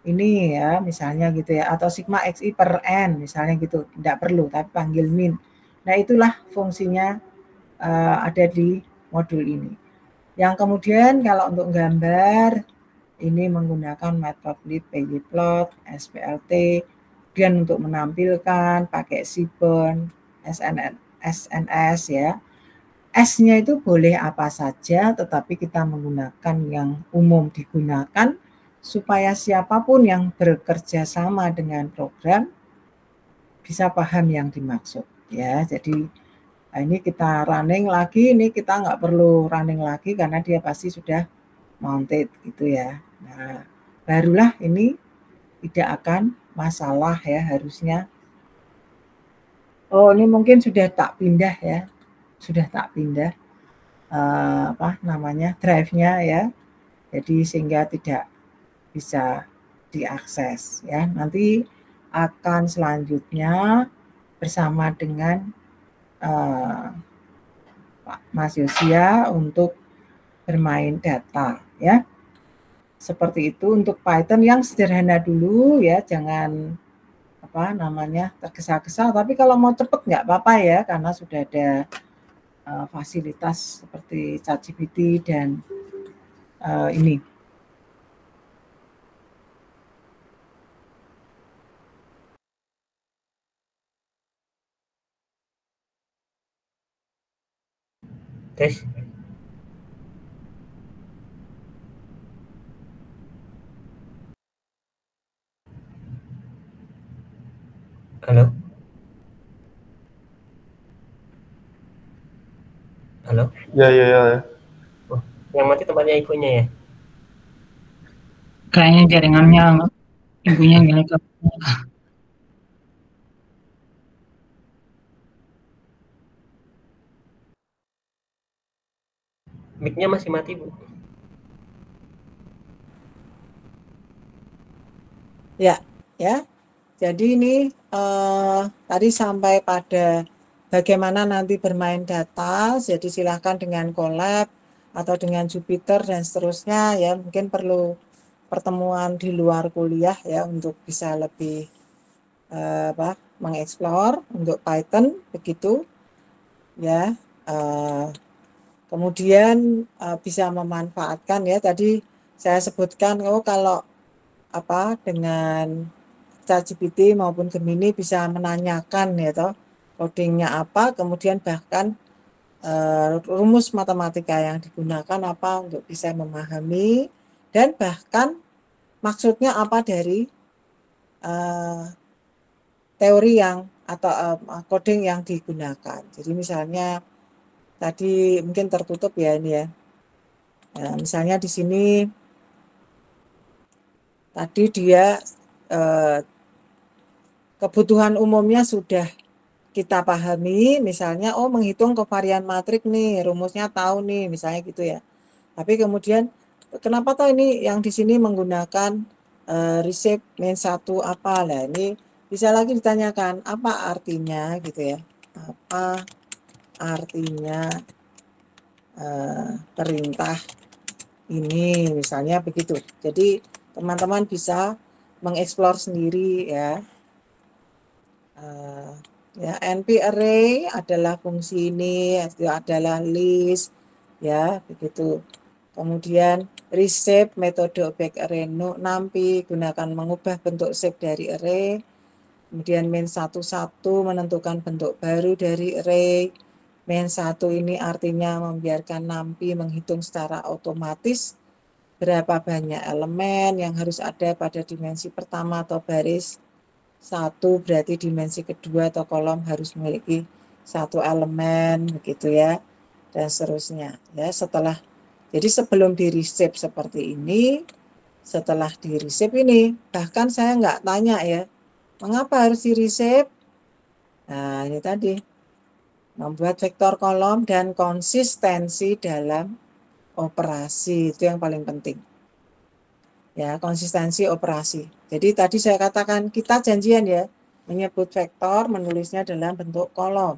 Speaker 1: ini ya, misalnya gitu ya, atau sigma XI per N, misalnya gitu, tidak perlu, tapi panggil min. Nah, itulah fungsinya ada di modul ini. Yang kemudian kalau untuk gambar, ini menggunakan matplotlib, pgplot, splt, kemudian untuk menampilkan pakai Seaborn, SNS ya. S-nya itu boleh apa saja, tetapi kita menggunakan yang umum digunakan supaya siapapun yang bekerja sama dengan program bisa paham yang dimaksud ya. Jadi ini kita running lagi, ini kita nggak perlu running lagi karena dia pasti sudah mounted gitu ya. Nah, barulah ini tidak akan masalah ya harusnya. Oh, ini mungkin sudah tak pindah ya. Sudah tak pindah drive-nya ya. Jadi sehingga tidak bisa diakses ya. Nanti akan selanjutnya bersama dengan Pak Mas Yosia untuk bermain data ya. Seperti itu untuk Python yang sederhana dulu ya, jangan tergesa-gesa, tapi kalau mau cepet nggak apa-apa ya, karena sudah ada fasilitas seperti ChatGPT dan ini.
Speaker 3: Tes. Halo. Halo.
Speaker 4: Ya.
Speaker 3: Oh, yang mati tempatnya ibunya ya?
Speaker 2: Kayaknya jaringannya ibunya nggak.
Speaker 3: Mic-nya masih mati, Bu.
Speaker 1: Ya. Jadi ini tadi sampai pada bagaimana nanti bermain data. Jadi silahkan dengan Colab atau dengan Jupyter dan seterusnya ya. Mungkin perlu pertemuan di luar kuliah ya untuk bisa lebih mengeksplor untuk Python begitu ya. Kemudian bisa memanfaatkan ya, tadi saya sebutkan kalau dengan ChatGPT maupun Gemini bisa menanyakan ya toh codingnya apa, kemudian bahkan rumus matematika yang digunakan apa untuk bisa memahami, dan bahkan maksudnya apa dari teori yang atau coding yang digunakan. Jadi misalnya tadi mungkin tertutup ya ini ya. Misalnya di sini tadi dia kebutuhan umumnya sudah kita pahami, misalnya menghitung kovarian matrik nih, rumusnya tahu nih, misalnya gitu ya. Tapi kemudian kenapa toh ini yang di sini menggunakan reshape -1 apa lah, ini bisa lagi ditanyakan apa artinya gitu ya. Apa artinya perintah ini, misalnya begitu. Jadi teman-teman bisa mengeksplor sendiri ya. NP array adalah fungsi ini, itu adalah list ya, begitu. Kemudian reshape metode objek array NumPy gunakan mengubah bentuk shape dari array. Kemudian min11 menentukan bentuk baru dari array. min1 ini artinya membiarkan NumPy menghitung secara otomatis berapa banyak elemen yang harus ada pada dimensi pertama atau baris. 1 berarti dimensi kedua atau kolom harus memiliki 1 elemen begitu ya, dan seterusnya ya. Jadi sebelum di reshape seperti ini, setelah di reshape ini bahkan saya nggak tanya ya mengapa harus di reshape. Nah ini tadi membuat vektor kolom dan konsistensi dalam operasi, itu yang paling penting. Ya, konsistensi operasi. Jadi tadi saya katakan kita janjian ya, menyebut vektor menulisnya dalam bentuk kolom.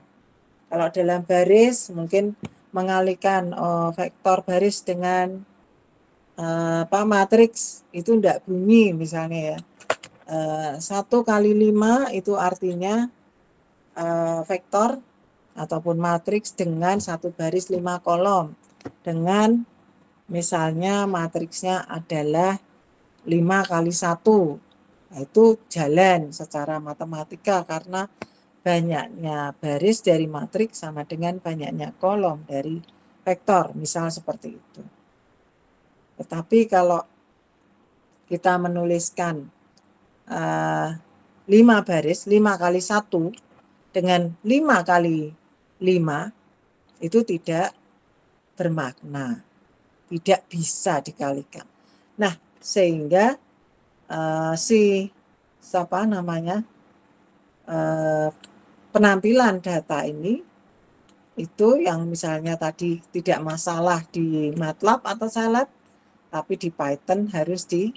Speaker 1: Kalau dalam baris mungkin mengalihkan vektor baris dengan matriks itu enggak bunyi misalnya ya. 1 kali 5 itu artinya vektor ataupun matriks dengan 1 baris 5 kolom. Dengan misalnya matriksnya adalah 5 kali 1. Nah, itu jalan secara matematika karena banyaknya baris dari matriks sama dengan banyaknya kolom dari vektor, misal seperti itu. Tetapi kalau kita menuliskan 5 baris, 5 kali 1 dengan 5 kali 5 itu tidak bermakna, tidak bisa dikalikan. Nah, sehingga penampilan data ini itu yang misalnya tadi tidak masalah di MATLAB atau Scilab, tapi di Python harus di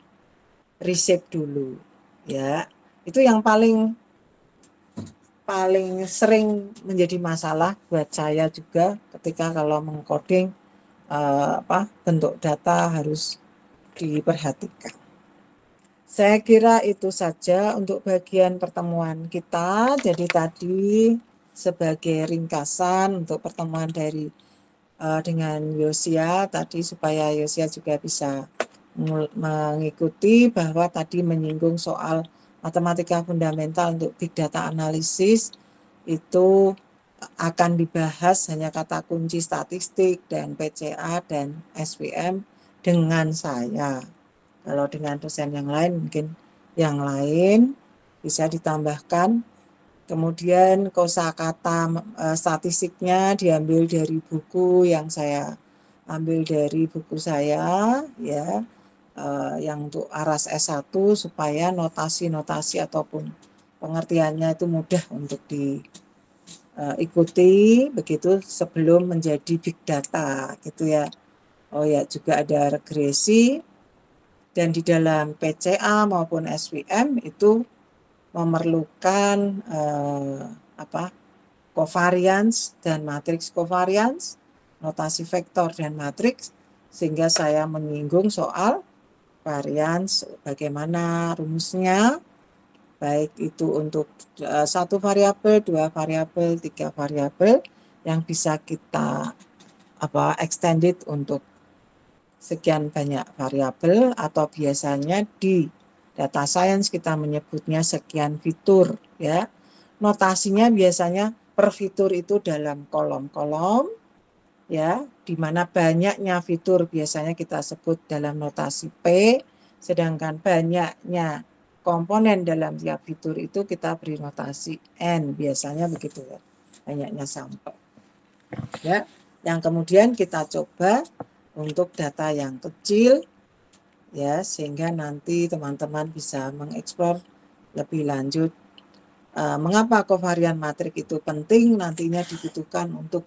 Speaker 1: reshape dulu ya. Itu yang paling sering menjadi masalah buat saya juga ketika kalau mengcoding bentuk data harus diperhatikan. Saya kira itu saja untuk bagian pertemuan kita. Jadi tadi sebagai ringkasan untuk pertemuan dari dengan Yosia tadi supaya Yosia juga bisa mengikuti bahwa tadi menyinggung soal matematika fundamental untuk big data analysis itu akan dibahas hanya kata kunci statistik dan PCA dan SVM dengan saya. Kalau dengan dosen yang lain mungkin yang lain bisa ditambahkan. Kemudian kosakata statistiknya diambil dari buku yang saya ambil dari buku saya ya, yang untuk ARAS S1 supaya notasi-notasi ataupun pengertiannya itu mudah untuk diikuti begitu sebelum menjadi big data gitu ya. Oh ya, juga ada regresi dan di dalam PCA maupun SVM itu memerlukan covariance dan matriks covariance, notasi vektor dan matriks, sehingga saya menyinggung soal variance, bagaimana rumusnya, baik itu untuk 1 variabel, 2 variabel, 3 variabel yang bisa kita extended untuk sekian banyak variabel atau biasanya di data science kita menyebutnya sekian fitur ya. Notasinya biasanya per fitur itu dalam kolom-kolom ya, di mana banyaknya fitur biasanya kita sebut dalam notasi P, sedangkan banyaknya komponen dalam tiap fitur itu kita beri notasi N, biasanya begitu ya. Banyaknya sampel. Ya, yang kemudian kita coba untuk data yang kecil ya, sehingga nanti teman-teman bisa mengeksplor lebih lanjut mengapa covariant matriks itu penting nantinya dibutuhkan untuk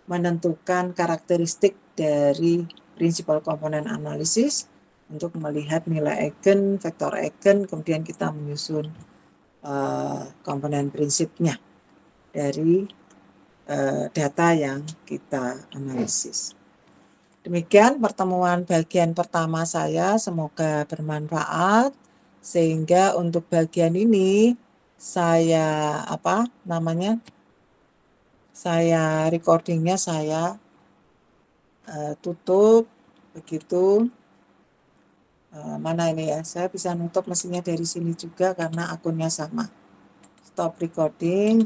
Speaker 1: menentukan karakteristik dari prinsipal komponen analisis untuk melihat nilai eigen, vektor eigen, kemudian kita menyusun komponen prinsipnya dari data yang kita analisis. Demikian pertemuan bagian pertama saya, semoga bermanfaat sehingga untuk bagian ini saya saya recordingnya saya tutup begitu. Mana ini ya, saya bisa nutup mesinnya dari sini juga karena akunnya sama. Stop recording.